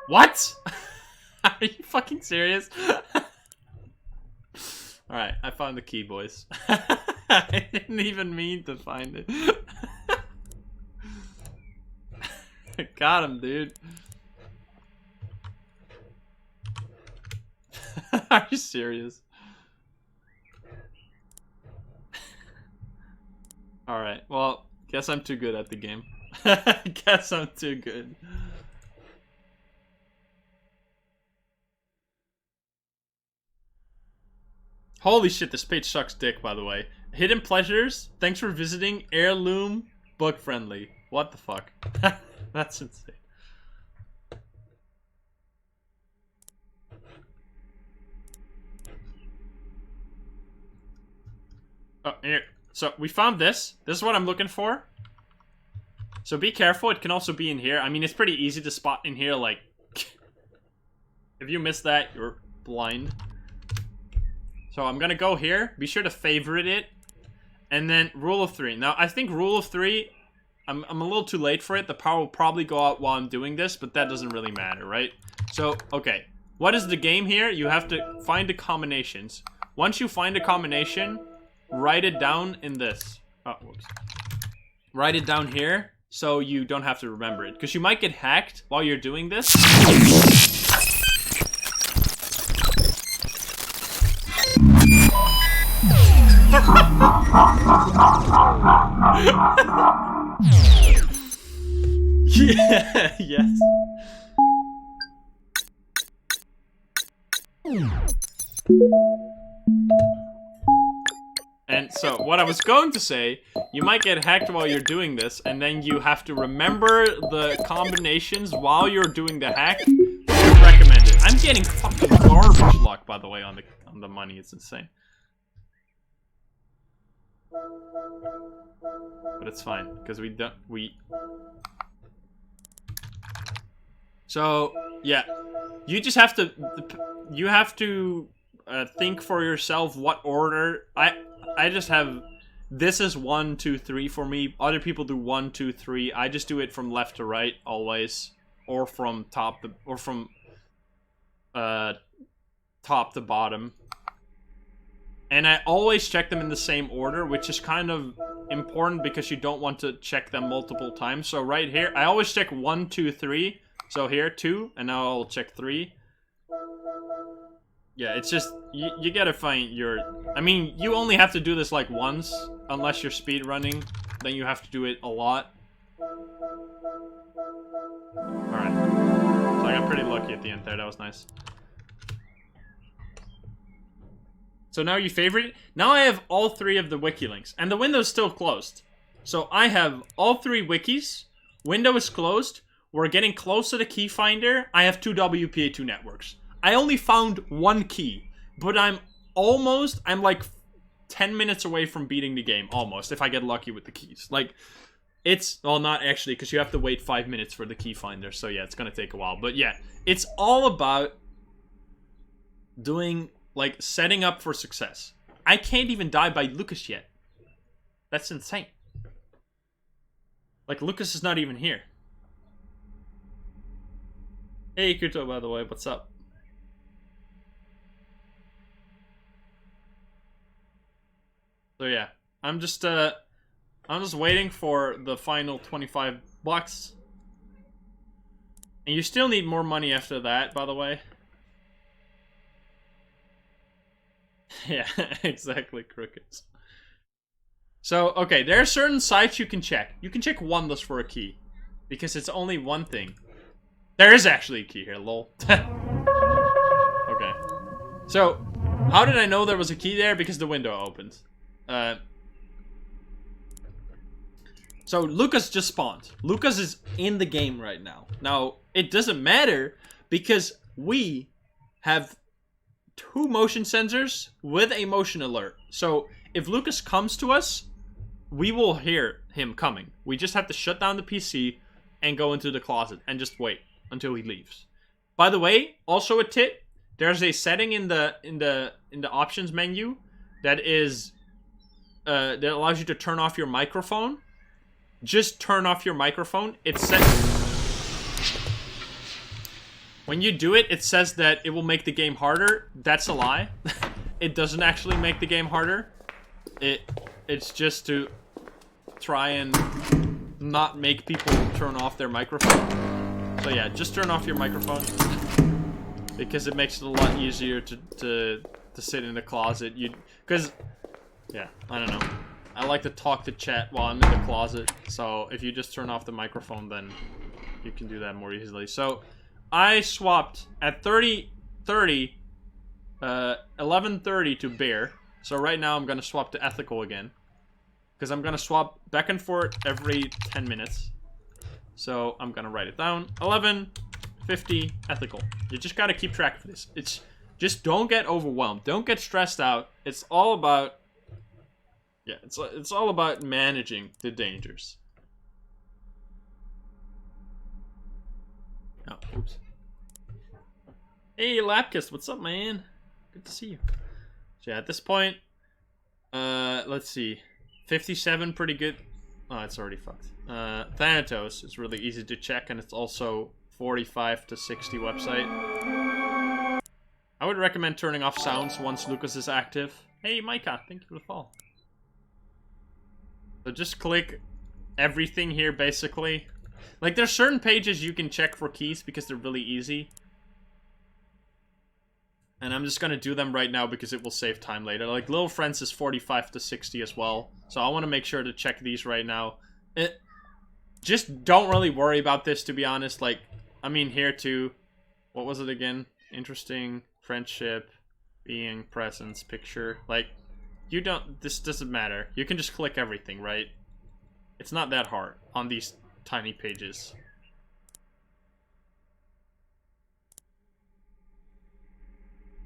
What? Are you fucking serious? Alright, I found the key, boys. I didn't even mean to find it. Got him, dude. Are you serious? Alright, well, guess I'm too good at the game. Guess I'm too good. Holy shit, this page sucks dick, by the way. Hidden Pleasures, thanks for visiting. Heirloom, bug friendly. What the fuck? That's insane. Oh, here. So, we found this. This is what I'm looking for. So be careful, it can also be in here. I mean, it's pretty easy to spot in here, like... if you miss that, you're blind. So I'm gonna go here. Be sure to favorite it. And then Rule of 3. Now, I think Rule of 3... I'm a little too late for it. The power will probably go out while I'm doing this, but that doesn't really matter, right? So, okay. what is the game here? You have to find the combinations. Once you find a combination, write it down in this. Oh, whoops. Write it down here so you don't have to remember it. Because you might get hacked while you're doing this. Yeah, yes. And so, what I was going to say, you might get hacked while you're doing this, and then you have to remember the combinations while you're doing the hack. It's recommended. I'm getting fucking garbage luck, by the way, on the money. It's insane. But it's fine, because So, yeah. You just have to... think for yourself what order. I just have... This is 1, 2, 3 for me. Other people do 1, 2, 3. I just do it from left to right, always. Or from top to... Or from... top to bottom. And I always check them in the same order, which is kind of important because you don't want to check them multiple times. So right here, I always check 1, 2, 3. So here, 2, and now I'll check 3. Yeah, it's just, you gotta find your... I mean, you only have to do this like once, unless you're speedrunning. Then you have to do it a lot. Alright. So I got pretty lucky at the end there, that was nice. So now you favorite it. Now I have all 3 of the wiki links, and the window's still closed. So I have all 3 wikis, window is closed, we're getting close to the key finder, I have 2 WPA2 networks. I only found 1 key, but I'm like 10 minutes away from beating the game, almost, if I get lucky with the keys. Like, it's, well, not actually, because you have to wait 5 minutes for the key finder, so yeah, it's gonna take a while. But yeah, it's all about doing... like, setting up for success. I can't even die by Lucas yet. That's insane. Like, Lucas is not even here. Hey, Kuto, by the way, what's up? So yeah, I'm just waiting for the final 25 bucks. And you still need more money after that, by the way. Yeah, exactly, crickets. So, okay, there are certain sites you can check. You can check Wandless for a key. Because it's only one thing. There is actually a key here, lol. Okay. So, how did I know there was a key there? Because the window opened. So, Lucas just spawned. Lucas is in the game right now. Now, it doesn't matter because we have 2 motion sensors with a motion alert. So if Lucas comes to us, we will hear him coming. We just have to shut down the PC and go into the closet and just wait until he leaves. By the way, also a tip, there's a setting in the options menu that is that allows you to turn off your microphone. Just turn off your microphone. It's set. When you do it, it says that it will make the game harder. That's a lie. It doesn't actually make the game harder. It's just to try and not make people turn off their microphone. So yeah, just turn off your microphone. Because it makes it a lot easier to sit in the closet. Because, yeah, I don't know. I like to talk to chat while I'm in the closet. So if you just turn off the microphone, then you can do that more easily. So I swapped at 11:30 to bear. So right now I'm gonna swap to ethical again, because I'm gonna swap back and forth every 10 minutes. So I'm gonna write it down. 11:50 ethical. You just gotta keep track of this. It's just don't get overwhelmed. Don't get stressed out. It's all about it's all about managing the dangers. Oh, oops. Hey, Lapkist, what's up, man? Good to see you. So yeah, at this point, let's see. 57, pretty good. Oh, it's already fucked. Thanatos is really easy to check, and it's also 45 to 60 website. I would recommend turning off sounds once Lucas is active. Hey, Micah, thank you for the follow. So just click everything here, basically. Like, there's certain pages you can check for keys because they're really easy. And I'm just gonna do them right now because it will save time later. Like, Little Friends is 45 to 60 as well. So I want to make sure to check these right now. Just don't really worry about this, to be honest. Like, I mean, here too. What was it again? Interesting, friendship, being, presence, picture. Like, you don't... This doesn't matter. You can just click everything, right? It's not that hard on these tiny pages.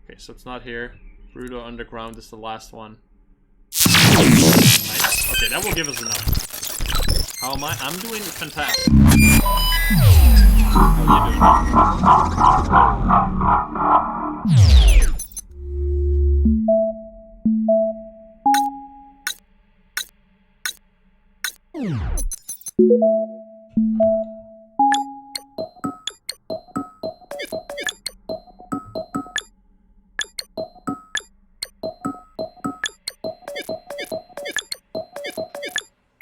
Okay, so it's not here. Brutal Underground is the last one. Nice. Okay, that will give us enough. How am I? I'm doing fantastic. How are you doing?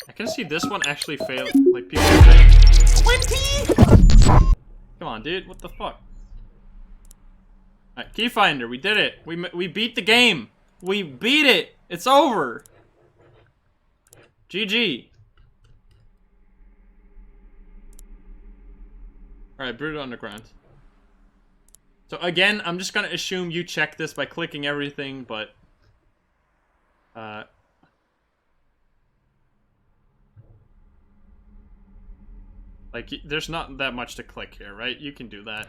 I can see this one actually fail. Like, people say 20! Come on, dude. What the fuck? Alright, key finder. We did it. We beat the game. We beat it. It's over. GG. Alright, Brutal Underground. So again, I'm just gonna assume you check this by clicking everything, but... like, there's not that much to click here, right? You can do that.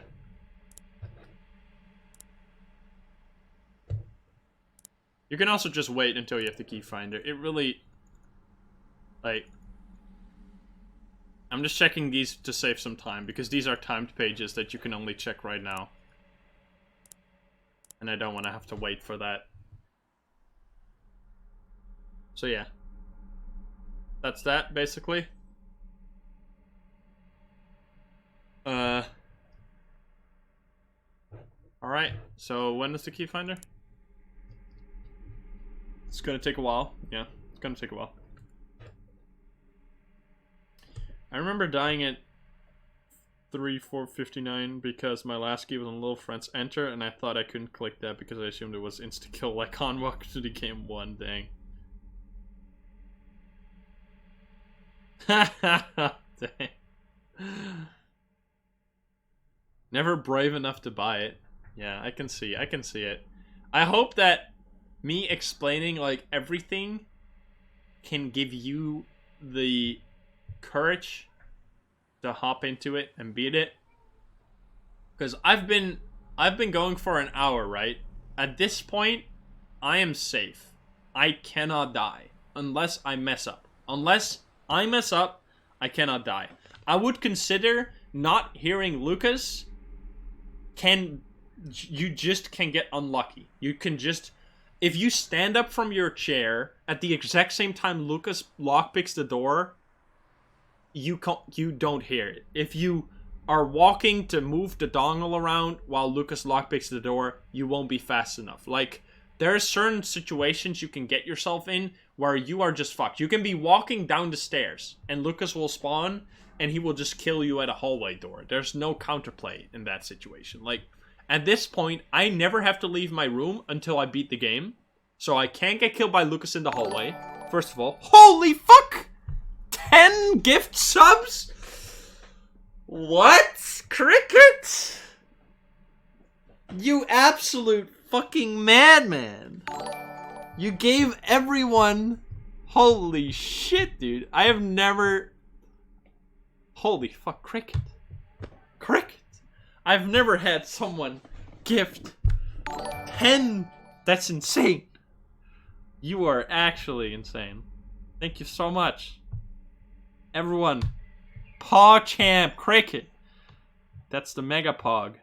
You can also just wait until you have the key finder. It really... like... I'm just checking these to save some time, because these are timed pages that you can only check right now. And I don't want to have to wait for that. So yeah. That's that, basically. Alright, so when is the key finder? It's gonna take a while. Yeah, it's gonna take a while. I remember dying at 3-4-59 because my last key was on Little Friends Enter, and I thought I couldn't click that because I assumed it was insta-kill like on Walk to the Game 1, dang. Dang. Never brave enough to buy it. Yeah, I can see it. I hope that me explaining, like, everything can give you the courage to hop into it and beat it. Because I've been going for an hour, right? At this point, I am safe. I cannot die. Unless I mess up. Unless I mess up, I cannot die. I would consider not hearing Lucas. You just can get unlucky. You can just... if you stand up from your chair at the exact same time Lucas lockpicks the door, you don't hear it. If you are walking to move the dongle around while Lucas lockpicks the door, you won't be fast enough. Like, there are certain situations you can get yourself in where you are just fucked. You can be walking down the stairs and Lucas will spawn and he will just kill you at a hallway door. There's no counterplay in that situation. Like, at this point, I never have to leave my room until I beat the game. So I can't get killed by Lucas in the hallway. First of all, holy fuck! 10 gift subs? What? Cricket? You absolute fucking madman. You gave everyone... holy shit, dude. I have never... holy fuck, Cricket. Cricket. I've never had someone gift 10. That's insane. You are actually insane. Thank you so much. Everyone. PogChamp Cricket. That's the Mega Pog.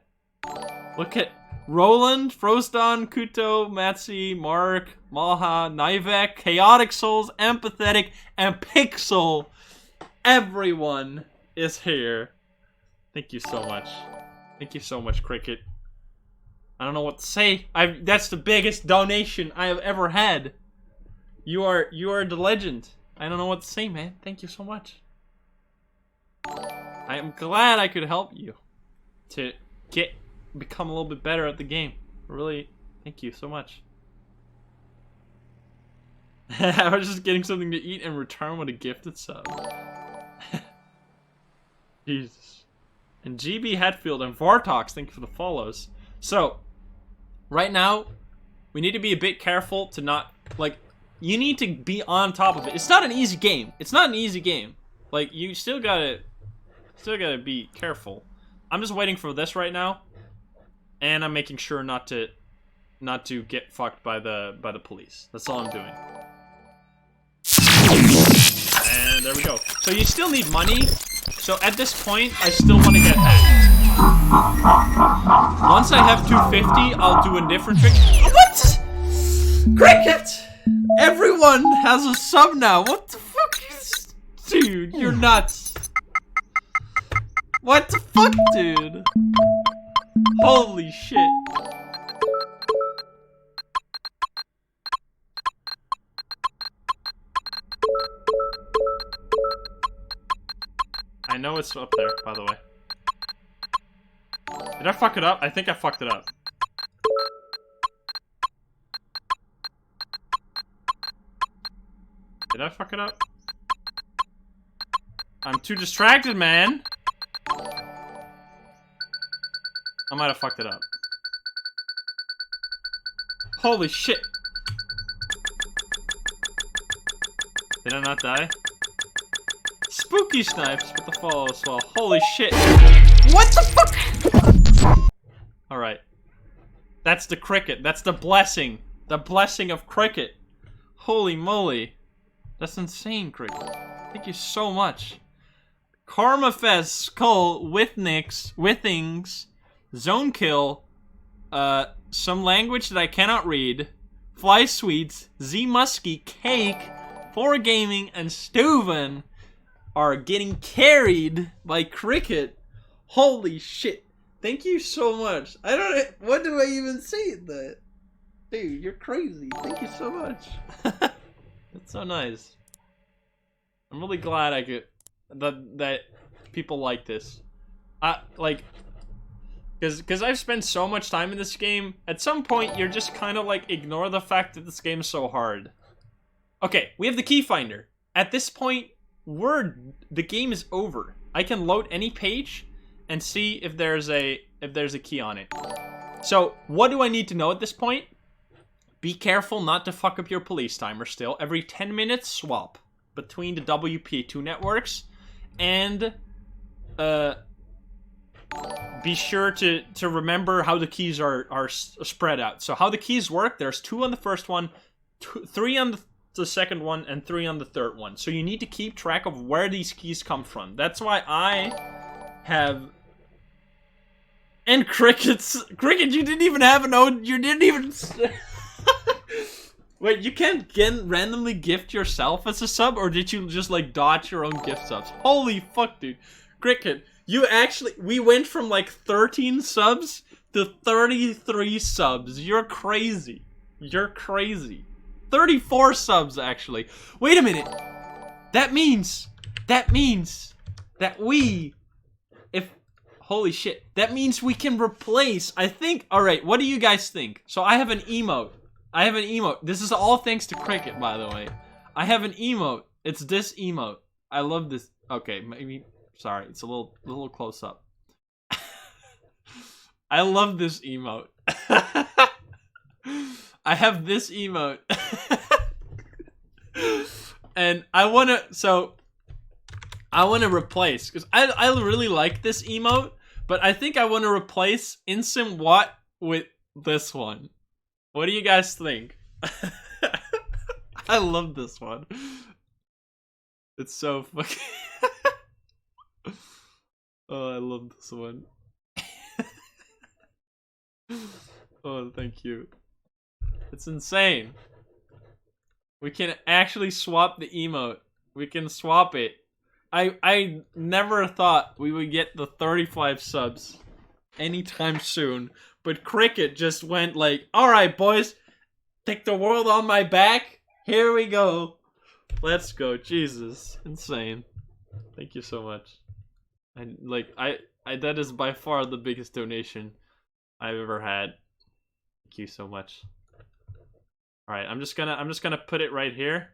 Look at Roland, Froston, Kuto, Matsi, Mark, Malha, Nivek, Chaotic Souls, Empathetic, and Pixel. Everyone is here. Thank you so much. Thank you so much, Cricket. I don't know what to say. That's the biggest donation I have ever had. You are the legend. I don't know what to say, man. Thank you so much. I am glad I could help you to become a little bit better at the game. Really, thank you so much. I was just getting something to eat and return with a gifted sub. Jesus. And GB Hatfield and Vartox, thank you for the follows. So, right now, we need to be a bit careful to not, like, you need to be on top of it. It's not an easy game. It's not an easy game. Like, you still gotta be careful. I'm just waiting for this right now, and I'm making sure not to get fucked by the police. That's all I'm doing. And there we go. So you still need money. So at this point, I still want to get hacked. Once I have 250, I'll do a different trick. What? Cricket! Everyone has a sub now. What the fuck is... Dude, you're nuts. What the fuck, dude? Holy shit. I know it's up there, by the way. Did I fuck it up? I think I fucked it up. Did I fuck it up? I'm too distracted, man. I might have fucked it up. Holy shit. Did I not die? Spooky Snipes with the follow as well. Holy shit. What the fuck? Alright. That's the cricket. That's the blessing. The blessing of cricket. Holy moly. That's insane, cricket. Thank you so much. Karmafest, Skull, Withings, Zone Kill, some language that I cannot read, Fly Sweets, Z Muskie, Cake, 4 Gaming, and Stuven are getting carried by Cricket. Holy shit. Thank you so much. I don't... What do I even say in that? Dude, you're crazy. Thank you so much. That's so nice. I'm really glad I could... That people like this. Like... Because I've spent so much time in this game, at some point you're just kind of like, ignore the fact that this game is so hard. Okay, we have the key finder. At this point, the game is over. I can load any page and see if there's a key on it. So, what do I need to know at this point? Be careful not to fuck up your police timer still. Every 10 minutes, swap between the WPA2 networks, and be sure to remember how the keys are spread out. So how the keys work, there's 2 on the first one, 3 on the second one, and 3 on the third one. So you need to keep track of where these keys come from. That's why I have... And Cricket, you didn't even have an own... You didn't even... Wait, you can't randomly gift yourself as a sub, or did you just like dodge your own gift subs? Holy fuck, dude. Cricket, you actually... We went from like 13 subs to 33 subs. You're crazy. You're crazy. 34 subs, actually. Wait a minute. That means that we... Holy shit. That means we can replace... I think... Alright, what do you guys think? So I have an emote. This is all thanks to Cricket, by the way. I have an emote. It's this emote. I love this. Okay, maybe... Sorry, it's a little close up. I love this emote. I have this emote. And I wanna replace, because I really like this emote, but I think I want to replace Insym Watt with this one. What do you guys think? I love this one. It's so fucking... Oh, I love this one. Oh, thank you. It's insane. We can actually swap the emote. We can swap it. I never thought we would get the 35 subs anytime soon. But Cricket just went like, alright boys, take the world on my back. Here we go. Let's go. Jesus. Insane. Thank you so much. And like I that is by far the biggest donation I've ever had. Thank you so much. Alright, I'm just gonna put it right here.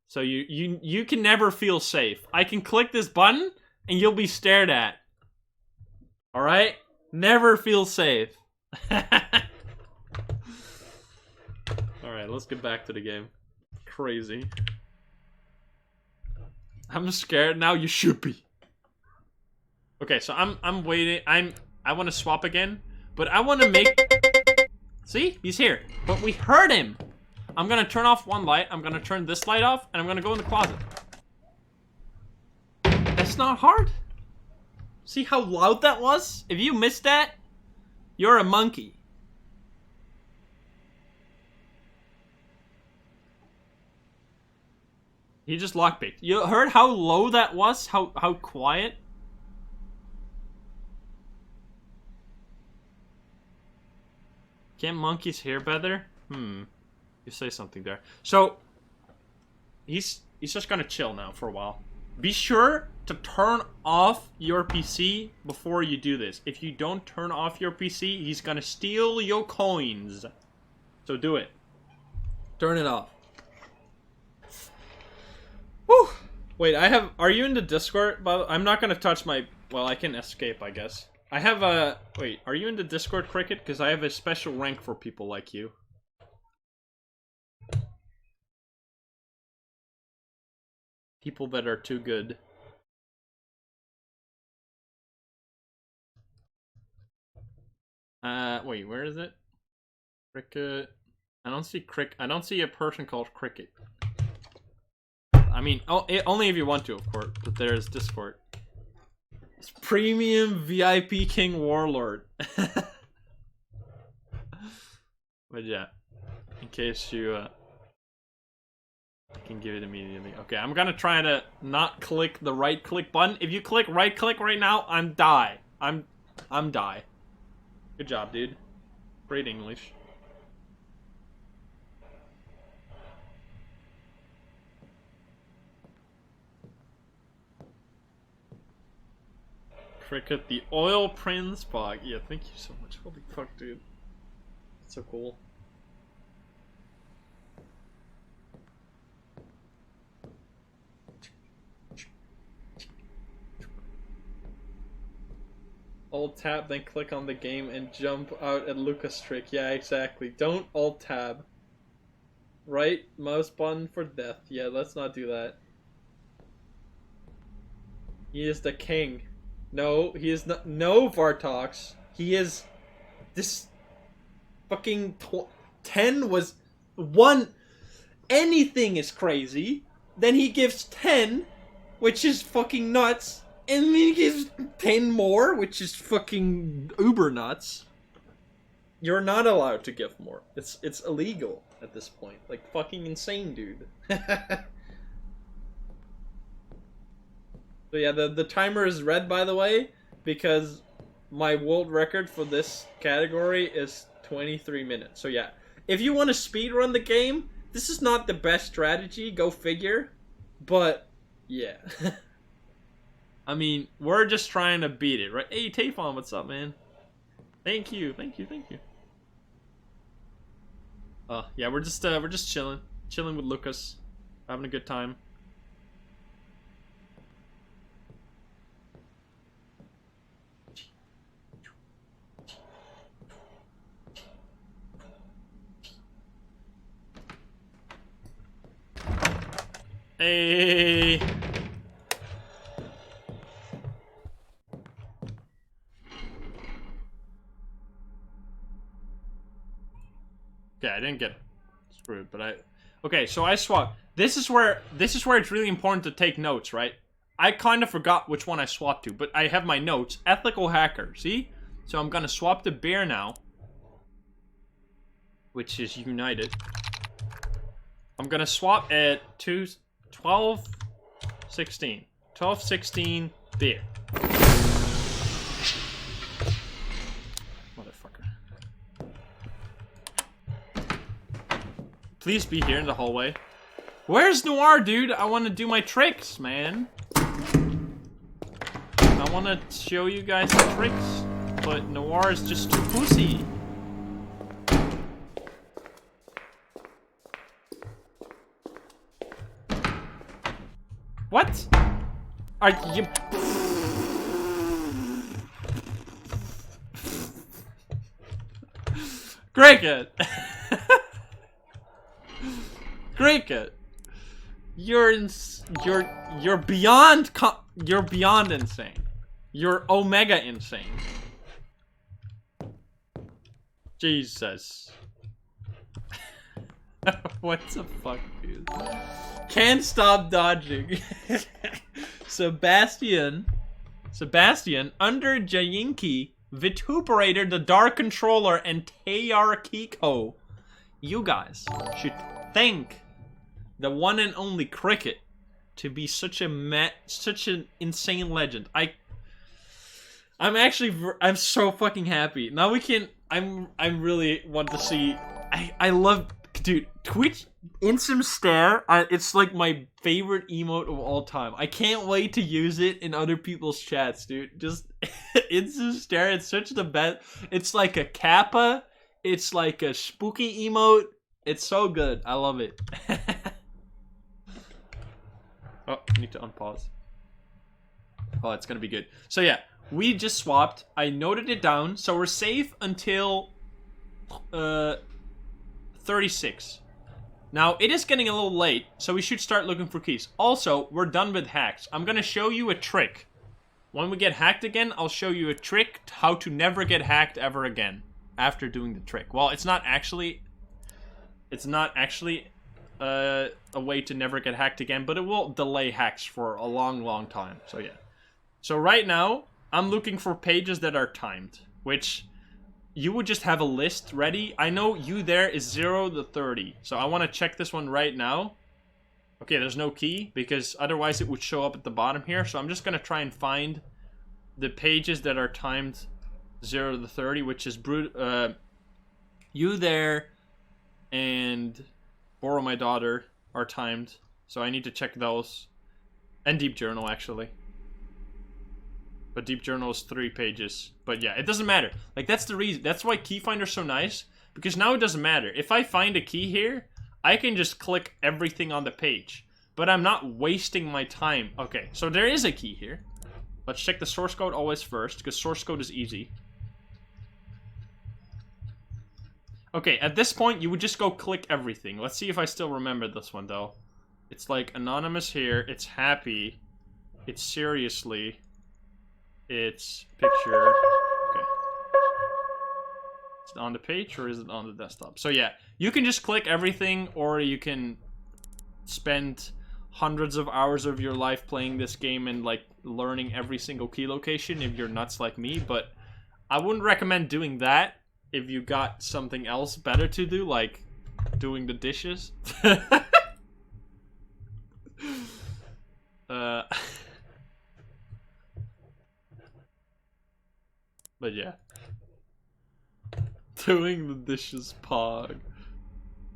So you can never feel safe. I can click this button and you'll be stared at. Alright? Never feel safe. Alright, let's get back to the game. Crazy. I'm scared now. You should be. Okay, so I'm waiting. I want to swap again, but I want to make. See, he's here, but we heard him. I'm gonna turn off one light. I'm gonna turn this light off, and I'm gonna go in the closet. That's not hard. See how loud that was? If you missed that, you're a monkey. He just lockpicked. You heard how low that was? How quiet? Can't monkeys hear better? You say something there. So he's just gonna chill now for a while. Be sure to turn off your PC before you do this. If you don't turn off your PC, he's gonna steal your coins. So do it. Turn it off. Whew. Wait, are you in the Discord? I'm not gonna touch my, well, I can escape, I guess. I have a, wait, are you in the Discord, Cricket? Because I have a special rank for people like you. People that are too good. Wait, where is it? Cricket. I don't see a person called Cricket. I mean, only if you want to, of course, but there's Discord. It's Premium VIP King Warlord. But yeah, in case you, I can give it immediately. Okay, I'm gonna try to not click the right click button. If you click right click right now, I'm die. I'm die. Good job, dude. Great English. Cricket, the oil prince bog. Yeah, thank you so much. Holy fuck, dude. That's so cool. Alt tab, then click on the game and jump out at Lucas trick. Yeah, exactly. Don't alt tab. Right mouse button for death. Yeah, let's not do that. He is the king. No, he is not. No, Vartox. He is. This fucking 10 was 1. Anything is crazy. Then he gives 10, which is fucking nuts. And then he gives 10 more, which is fucking uber nuts. You're not allowed to give more. It's illegal at this point. Like, fucking insane, dude. So yeah, the timer is red, by the way, because my world record for this category is 23 minutes. So yeah, if you want to speedrun the game, this is not the best strategy, go figure. But, yeah. I mean, we're just trying to beat it, right? Hey, Tayfon, what's up, man? Thank you, thank you, thank you. Yeah, we're just chilling with Lucas, having a good time. Hey. Okay, I didn't get screwed, but okay, so I swapped. This is where it's really important to take notes, right? I kind of forgot which one I swapped to, but I have my notes. Ethical hacker, see? So I'm gonna swap to bear now, which is United. I'm gonna swap at 12-16. 12-16 bear. Motherfucker. please be here in the hallway. Where's Noir, dude? I want to do my tricks, man. I want to show you guys the tricks, but Noir is just too pussy. What? Are you... Cricket! Cricket! You're beyond insane. You're omega insane. Jesus. What the fuck, dude? Can't stop dodging. Sebastian, under Jayinki, Vituperator, the Dark Controller, and Tayar Kiko. You guys should thank the one and only Cricket to be such an insane legend. I'm so fucking happy. Now we can, I really want to see, I love, dude, Twitch Insym stare, it's like my favorite emote of all time. I can't wait to use it in other people's chats, dude. Just Insym stare, it's such the best. It's like a kappa, it's like a spooky emote. It's so good. I love it. Oh, I need to unpause. Oh, it's gonna be good. So yeah, we just swapped. I noted it down, so we're safe until 36. Now, it is getting a little late, so we should start looking for keys. Also, we're done with hacks. I'm gonna show you a trick. When we get hacked again, I'll show you a trick how to never get hacked ever again after doing the trick. Well, it's not actually a way to never get hacked again, but it will delay hacks for a long time. So yeah. So right now, I'm looking for pages that are timed, which you would just have a list ready. I know you there is 0 to 30. So I want to check this one right now. Okay, there's no key because otherwise it would show up at the bottom here. So I'm just going to try and find the pages that are timed 0 to 30, which is you there and Borrow My Daughter are timed. So I need to check those. And Deep Journal, actually. But Deep Journal is 3 pages. But yeah, it doesn't matter. Like, that's the reason. That's why Keyfinder's so nice. Because now it doesn't matter. If I find a key here, I can just click everything on the page. But I'm not wasting my time. Okay, so there is a key here. Let's check the source code always first, because source code is easy. Okay, at this point, you would just go click everything. Let's see if I still remember this one, though. It's like anonymous here. It's happy. It's seriously. It's picture. Okay. Is it on the page or is it on the desktop? So yeah, you can just click everything, or you can spend hundreds of hours of your life playing this game and like learning every single key location if you're nuts like me. But I wouldn't recommend doing that if you got something else better to do, like doing the dishes. But yeah. Doing the dishes pog.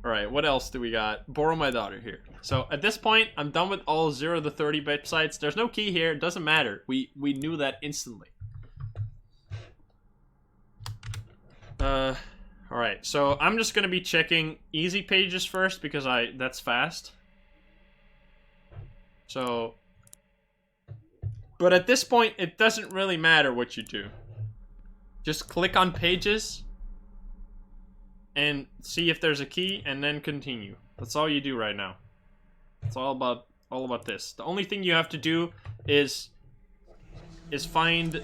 Alright, what else do we got? Borrow My Daughter here. So at this point, I'm done with all 0 to 30 websites. There's no key here. It doesn't matter. We knew that instantly. Alright, so I'm just gonna be checking easy pages first because that's fast. So, but at this point, it doesn't really matter what you do. Just click on pages and see if there's a key and then continue. That's all you do right now. It's all about this. The only thing you have to do is find,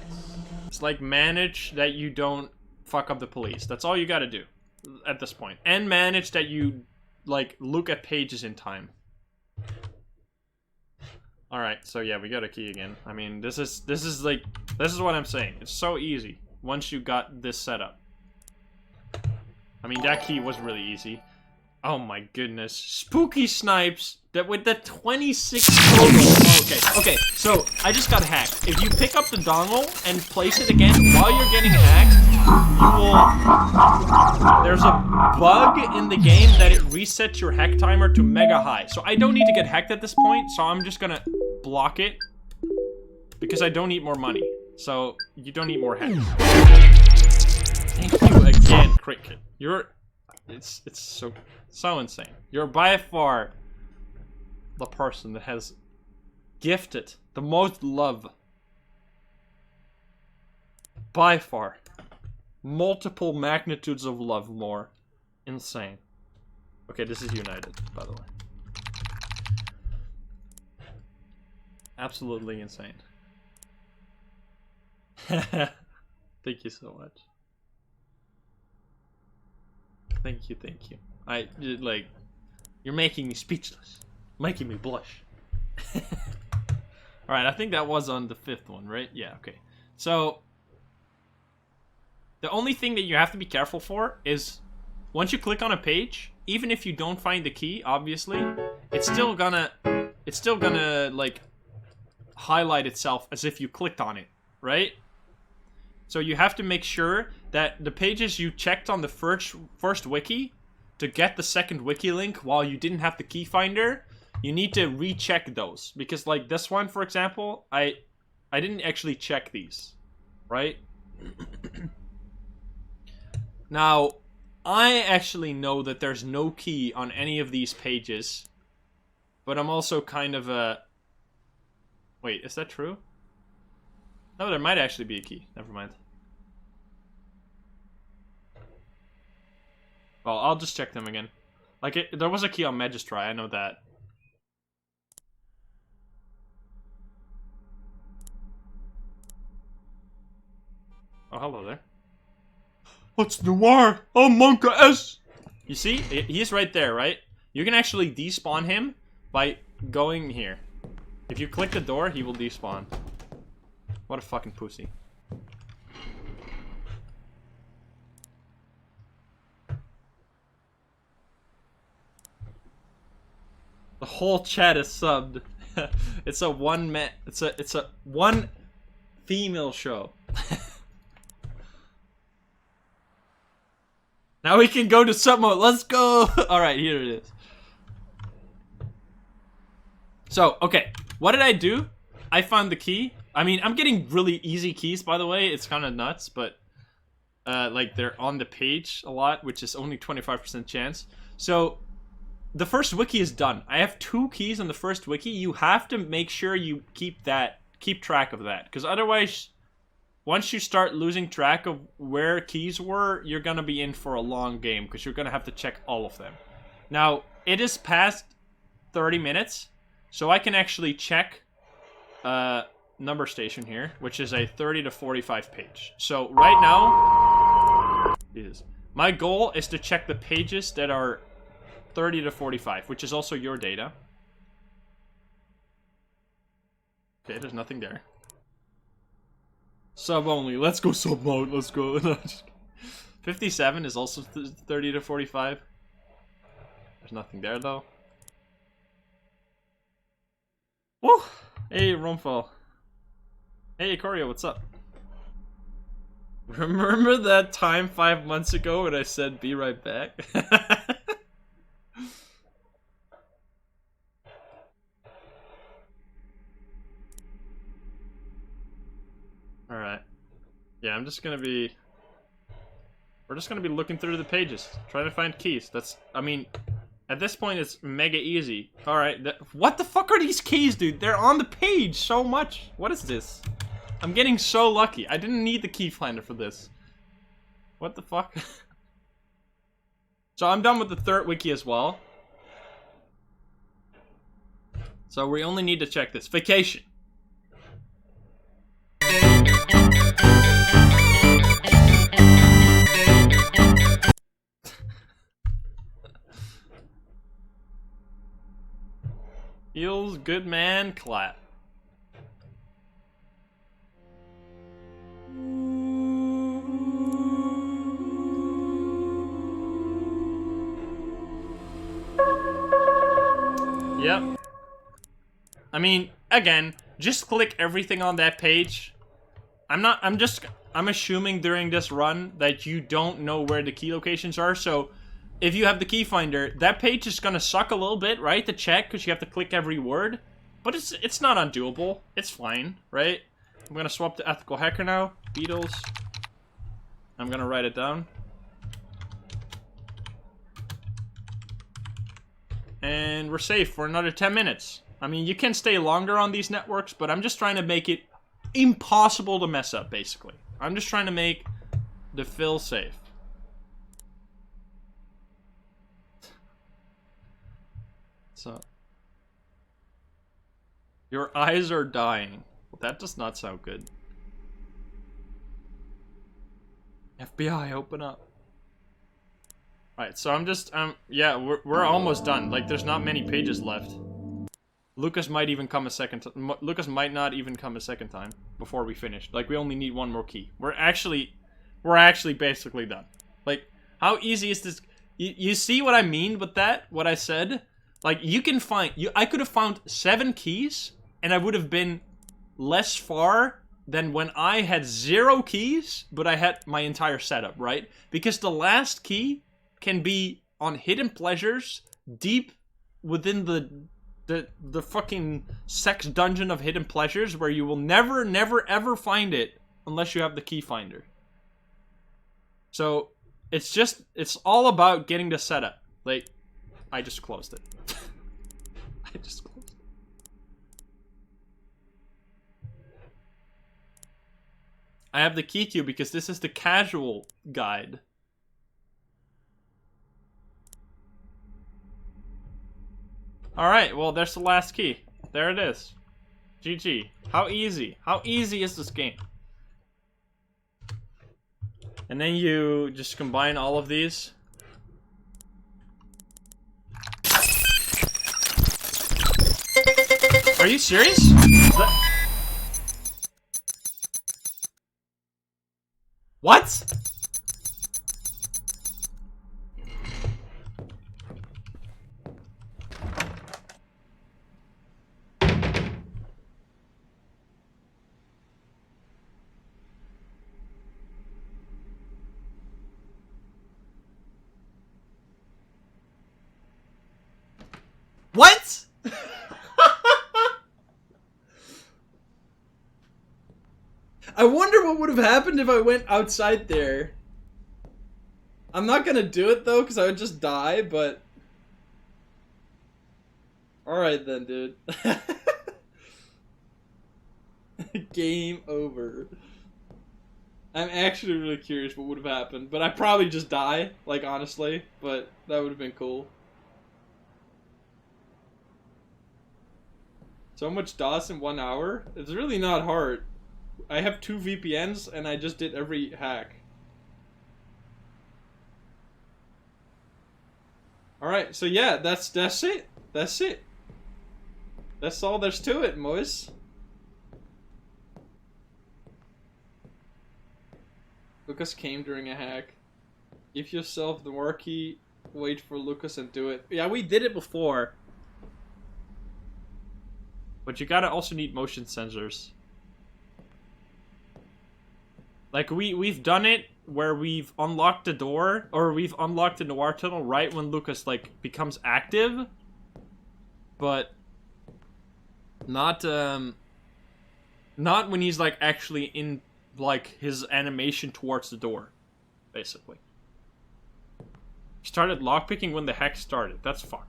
it's like manage that you don't fuck up the police. That's all you gotta do at this point. And manage that you like look at pages in time. Alright, so yeah, we got a key again. I mean, this is what I'm saying. It's so easy once you got this set up. I mean, that key was really easy. Oh my goodness. Spooky Snipes that with the 26 total. Oh, okay. So I just got hacked. If you pick up the dongle and place it again while you're getting hacked, you will. There's a bug in the game that it resets your hack timer to mega high. So I don't need to get hacked at this point. So I'm just gonna block it because I don't need more money. So you don't need more hacks. Thank you again, Cricket. It's so insane. You're by far the person that has gifted the most love. By far. Multiple magnitudes of love more. Insane. Okay, this is United, by the way. Absolutely insane. Thank you so much. Thank you. You're making me speechless. Making me blush. Alright, I think that was on the 5th one, right? Yeah, okay. So, the only thing that you have to be careful for is, once you click on a page, even if you don't find the key, obviously, it's still gonna, like, highlight itself as if you clicked on it, right? So you have to make sure that the pages you checked on the first wiki to get the second wiki link while you didn't have the key finder, you need to recheck those. Because like this one, for example, I didn't actually check these, right? Now, I actually know that there's no key on any of these pages, but I'm also kind of a... Wait, is that true? No, there might actually be a key. Never mind. Well, I'll just check them again. Like, there was a key on Magistri, I know that. Oh, hello there. What's Noir? Oh, Monka S! You see? He's right there, right? You can actually despawn him by going here. If you click the door, he will despawn. What a fucking pussy. The whole chat is subbed. It's a one man. It's a one female show. Now we can go to sub mode. Let's go. All right, here it is. So okay, what did I do? I found the key. I mean, I'm getting really easy keys, by the way. It's kind of nuts, but like they're on the page a lot, which is only 25% chance. So the first wiki is done. I have 2 keys on the first wiki. You have to make sure you keep track of that, because otherwise, once you start losing track of where keys were, you're gonna be in for a long game, because you're gonna have to check all of them. Now, it is past 30 minutes, so I can actually check number station here, which is a 30 to 45 page. So right now, my goal is to check the pages that are 30 to 45, which is also your data. Okay, there's nothing there. Sub only. Let's go sub mode. Let's go. 57 is also 30 to 45. There's nothing there though. Woo! Hey, Rumfall. Hey, Corio, what's up? Remember that time 5 months ago when I said be right back? Alright. Yeah, we're just gonna be looking through the pages, trying to find keys. I mean, at this point it's mega easy. Alright, what the fuck are these keys, dude? They're on the page so much. What is this? I'm getting so lucky. I didn't need the key finder for this. What the fuck? So I'm done with the 3rd wiki as well. So we only need to check this. Vacation. Feels good, man. Clap. Yep. I mean, again, just click everything on that page. I'm assuming during this run that you don't know where the key locations are, so if you have the key finder, that page is gonna suck a little bit, right, to check, because you have to click every word. But it's not undoable. It's fine, right? I'm gonna swap to ethical hacker now. Beatles. I'm gonna write it down. And we're safe for another 10 minutes. I mean, you can stay longer on these networks, but I'm just trying to make it impossible to mess up, basically. I'm just trying to make the fill safe. So, your eyes are dying. Well, that does not sound good. FBI, open up. Alright, so I'm just, yeah, we're almost done. Like, there's not many pages left. Lucas might even come a second time. Lucas might not even come a second time before we finish. Like, we only need one more key. We're actually basically done. Like, how easy is this? You see what I mean with that? What I said? Like, you can find, I could have found 7 keys, and I would have been less far than when I had 0 keys, but I had my entire setup, right? Because the last key can be on hidden pleasures deep within the fucking sex dungeon of hidden pleasures where you will never ever find it unless you have the key finder. So it's all about getting the setup. Like, I just closed it. I just closed it. I have the key queue because this is the casual guide. Alright, well, there's the last key. There it is. GG. How easy? How easy is this game? And then you just combine all of these. Are you serious? What? What? I wonder what would have happened if I went outside there. I'm not gonna do it though, because I would just die, but... Alright then, dude. Game over. I'm actually really curious what would have happened, but I'd probably just die, like, honestly, but that would have been cool. So much DOS in 1 hour? It's really not hard. I have 2 VPNs and I just did every hack. Alright, so yeah, that's it. That's it. That's all there's to it, Mois. Lucas came during a hack. Give yourself the war key, wait for Lucas and do it. Yeah, we did it before. But you gotta also need motion sensors. Like, we've done it where we've unlocked the door, or we've unlocked the noir tunnel right when Lucas, like, becomes active. But not when he's, like, actually in, like, his animation towards the door, basically. Started lockpicking when the hack started. That's fucked.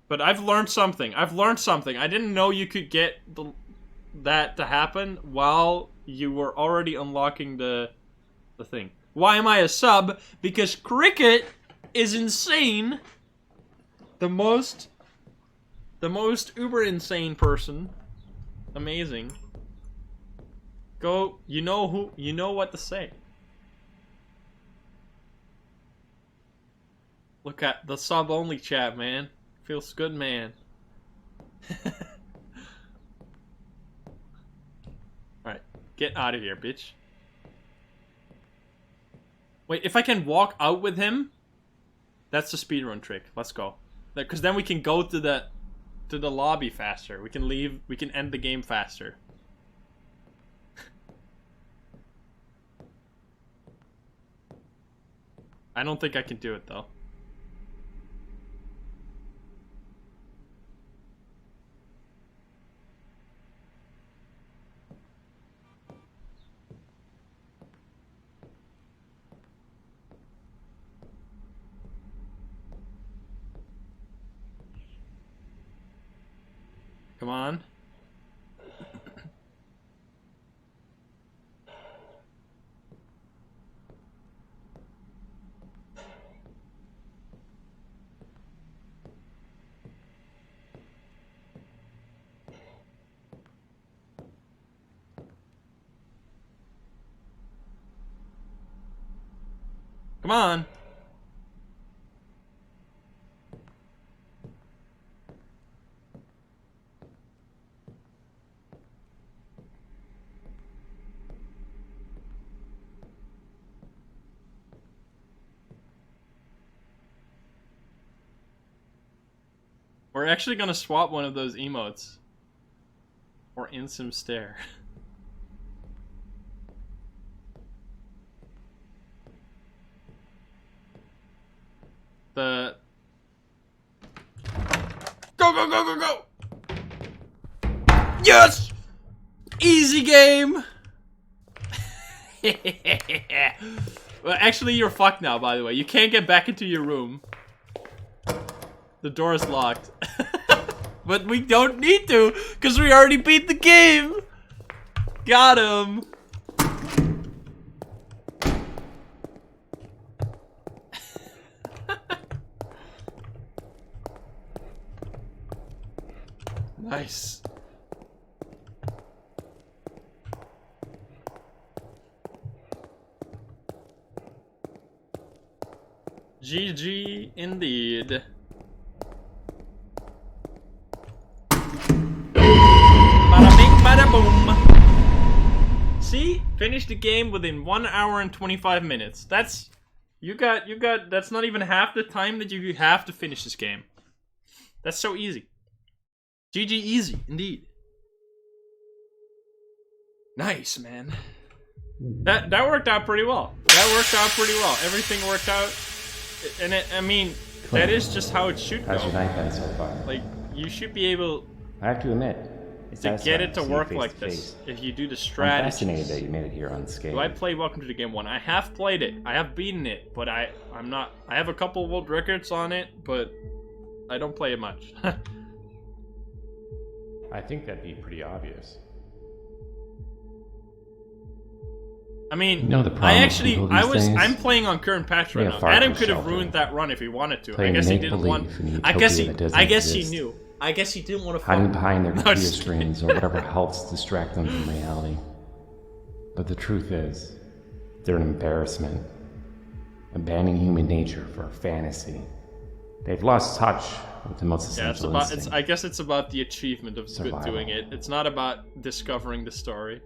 But I've learned something. I've learned something. I didn't know you could get that to happen while you were already unlocking the thing. Why am I a sub? Because Cricket is insane. The most uber insane person. Amazing. Go, you know what to say. Look at the sub only chat, man. Feels good, man. Alright, get out of here, bitch. Wait, if I can walk out with him, that's the speedrun trick. Let's go. Because then we can go to the lobby faster. We can leave. We can end the game faster. I don't think I can do it though. Come on. Come on. We're actually gonna swap one of those emotes. Or Insym stare. The... Go, go, go, go, go! Yes! Easy game! Well, actually, you're fucked now, by the way. You can't get back into your room. The door is locked. But we don't need to, because we already beat the game! Got him! Nice. GG indeed. Bada bing, bada boom. See? Finished the game within 1 hour and 25 minutes. That's... You got... That's not even half the time that you have to finish this game. That's so easy. GG easy, indeed. Nice, man. That worked out pretty well. That worked out pretty well. Everything worked out. And I mean, that is just how it should go. How's your night been so far? Like, you should be able... I have to admit, to get it to work like this, if you do the strategy. I'm fascinated that you made it here unscathed. Do I play Welcome to the Game 1? I have played it. I have beaten it, but I'm not... I have a couple world records on it, but I don't play it much. I think that'd be pretty obvious. I mean, the problem I'm playing on current patch right now. Adam could have ruined that run if he wanted to. I guess he didn't want. I guess he knew. I guess he didn't want to. Hiding behind their computer screens or whatever helps distract them from reality. But the truth is, they're an embarrassment. Abandoning human nature for a fantasy. They've lost touch with the most essential instinct. I guess it's about the achievement of Survival. doing it. It's not about discovering the story.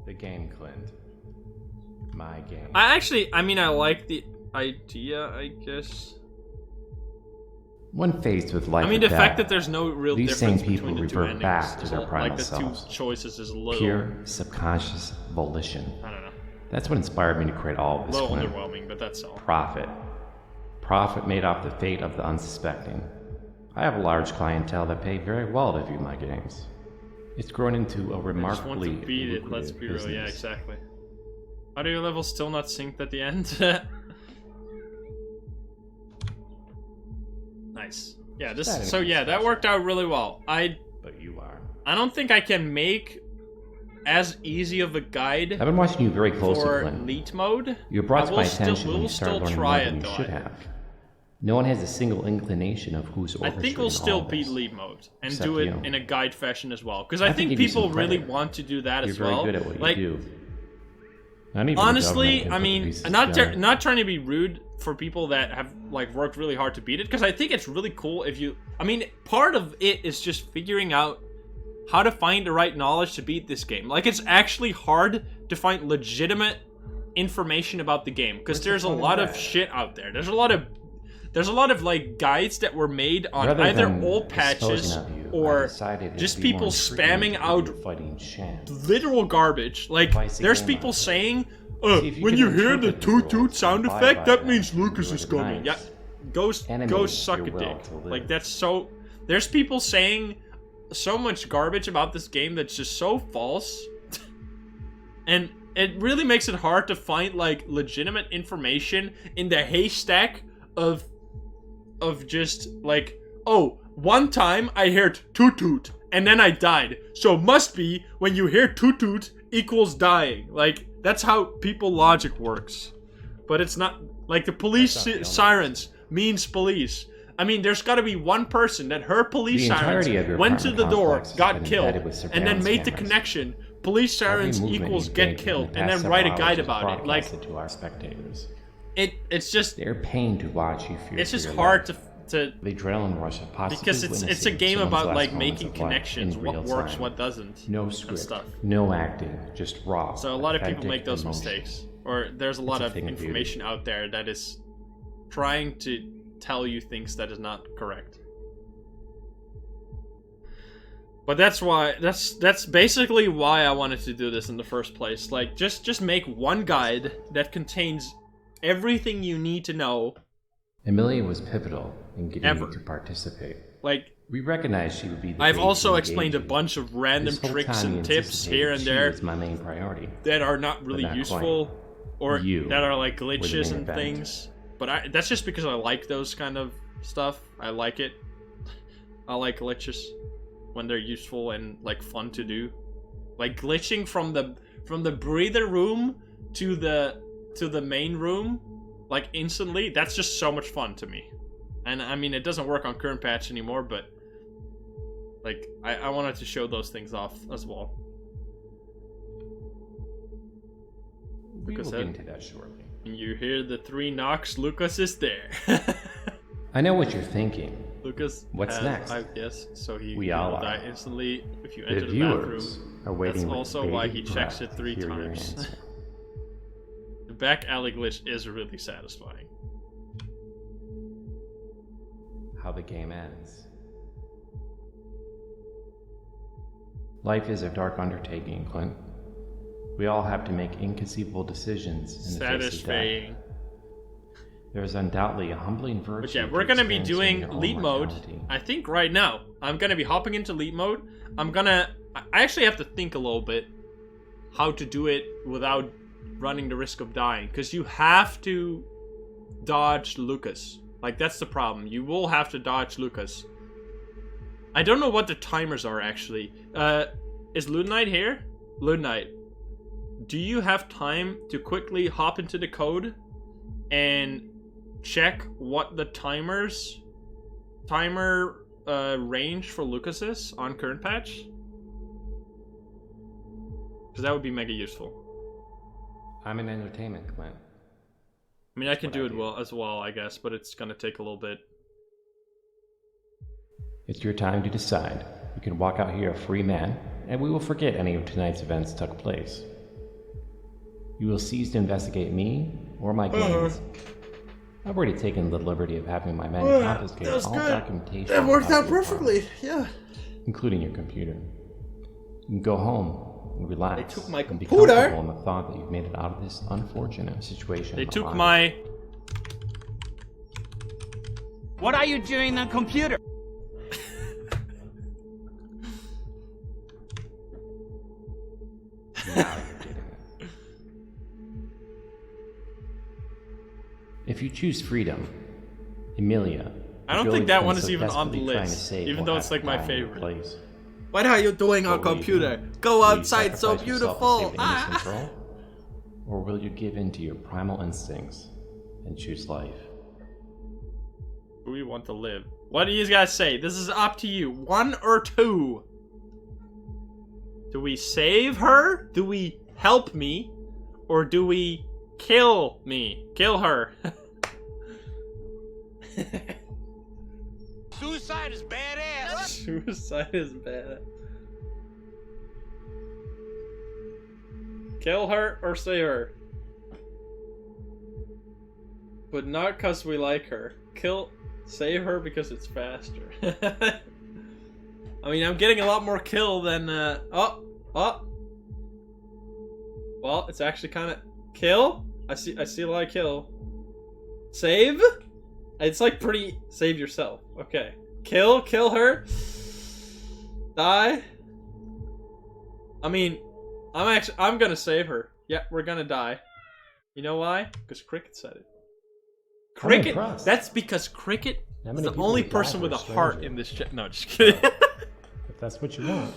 The game, Clint. My game. I like the idea, I guess. When faced with life I mean, or the fact death, that there's no real these difference same people between the two revert endings, back to their primal like the selves. two choices is a little... Pure subconscious volition. I don't know. That's what inspired me to create all of A this. little Clint. underwhelming, but that's all. Profit. Profit made off the fate of the unsuspecting. I have a large clientele that pay very well to view my games. It's grown into a remarkably I just want to beat it, let's be real. Yeah, exactly. Audio level still not synced at the end. Nice. Yeah, that worked out really well. But you are. I don't think I can make as easy of a guide I've been watching you very closely, for Clint. elite mode. You were brought to my attention when we'll you started still learning try more it than though. you should have. No one has a single inclination of who's orchestrating I think we'll still all of beat this, elite mode and except do it you. in a guide fashion as well. Because I think give you people some really credit. want to do that You're as well. very good at what Like, you do. Not even the honestly, government can I put mean, pieces not together. trying to be rude for people that have like worked really hard to beat it, because I think it's really cool if you. I mean, part of it is just figuring out how to find the right knowledge to beat this game. Like, it's actually hard to find legitimate information about the game, because there's a lot of shit out there. There's a lot of like guides that were made on either old patches or just people spamming out literal garbage. Like there's people saying, when you hear the toot toot sound effect, that means Lucas is coming. Yeah, go suck a dick. Like that's so. There's people saying so much garbage about this game that's just so false, and it really makes it hard to find like legitimate information in the haystack of just like, oh, one time I heard toot toot and then I died, so must be when you hear toot toot equals dying. Like that's how people logic works, but it's not. Like the police sirens means police. I mean, there's got to be one person that heard police sirens, went to the door, got killed, and then made the connection. Police sirens equals get killed, and then write a guide about it. Like, to our spectators. It's just they're paying to watch you fear. It's just hard to the adrenaline rush of possibly because it's a game about like making connections, what works, what doesn't. No script, stuff. no acting, just raw. So a lot of people make those mistakes, or there's a lot of information out there that is trying to tell you things that is not correct. But that's why that's basically why I wanted to do this in the first place. Like just make one guide that contains everything you need to know. Amelia was pivotal in getting me to participate. Like we recognized she would be the I've also explained a bunch of random tricks and tips here and there my main priority that are not really useful or that are like glitches and things. But that's just because I like those kind of stuff. I like it. I like glitches when they're useful and like fun to do. Like glitching from the breather room to the main room, like instantly. That's just so much fun to me. And I mean, it doesn't work on current patch anymore, but like I wanted to show those things off as well. We will get into that shortly. You hear the 3 knocks, Lucas is there. I know what you're thinking. Lucas What's next? Yes, so he will die instantly if you enter the bathroom. Are waiting. That's also why he checks it 3 times. The back alley glitch is really satisfying. How the game ends. Life is a dark undertaking, Clint. We all have to make inconceivable decisions in the face of death. There is undoubtedly a humbling virtue. But yeah, we're gonna be doing lead mode. I think right now I'm gonna be hopping into lead mode. I actually have to think a little bit how to do it without running the risk of dying, because you have to dodge Lucas. Like that's the problem. You will have to dodge Lucas. I don't know what the timers are actually. Is Ludnite here? Ludnite, do you have time to quickly hop into the code and check what the timer range for Lucas is on current patch? Because that would be mega useful. I'm in entertainment, Clint. I mean, I can do it as well, I guess, but it's gonna take a little bit. It's your time to decide. You can walk out here a free man, and we will forget any of tonight's events took place. You will cease to investigate me or my gains. I've already taken the liberty of having my men confiscate all documentation. That worked out perfectly, yeah. Including your computer. You can go home and relax. They took my and be computer. comfortable in the thought that you've made it out of this unfortunate situation. They took my. What are you doing on computer? Now you're getting it. If you choose freedom, Amelia. I don't think that one is even on the list, even though it's like my favorite. What are you doing on computer? Go outside, so beautiful. Control? Or will you give in to your primal instincts and choose life? Do we want to live? What do you guys say? This is up to you. 1 or 2. Do we save her? Do we help me? Or do we kill me? Kill her. Suicide is badass. Suicide is bad. Kill her or save her. But not because we like her. Save her because it's faster. I mean, I'm getting a lot more kill than, Well, it's actually kind of... Kill? I see a lot of kill. Save? It's like pretty... Save yourself. Okay. Kill her. Die. I mean, I'm gonna save her. Yeah, we're gonna die. You know why? Because Cricket said it. Cricket. That's because Cricket is the only person with a heart in this chat. No, just kidding. If that's what you want.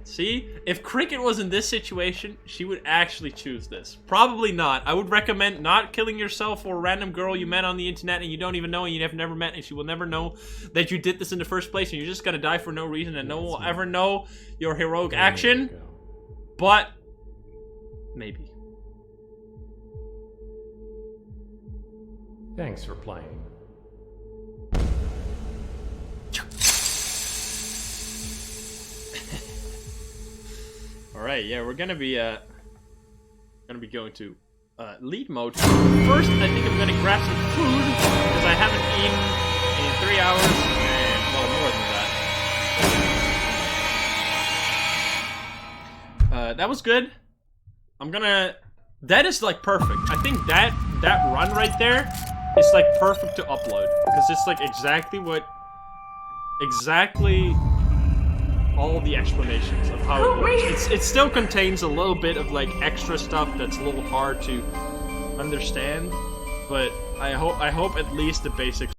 See, if Cricket was in this situation, she would actually choose this. Probably not. I would recommend not killing yourself or a random girl you met on the internet and you don't even know and you have never met and she will never know that you did this in the first place and you're just gonna die for no reason and no one will ever know your heroic action. But maybe. Thanks for playing. All right, yeah, we're gonna be going to lead mode. First, I think I'm gonna grab some food because I haven't eaten in 3 hours and well more than that. That was good. That is like perfect. I think that run right there is like perfect to upload because it's like exactly all the explanations of how it works. It still contains a little bit of like extra stuff that's a little hard to understand, but I hope at least the basics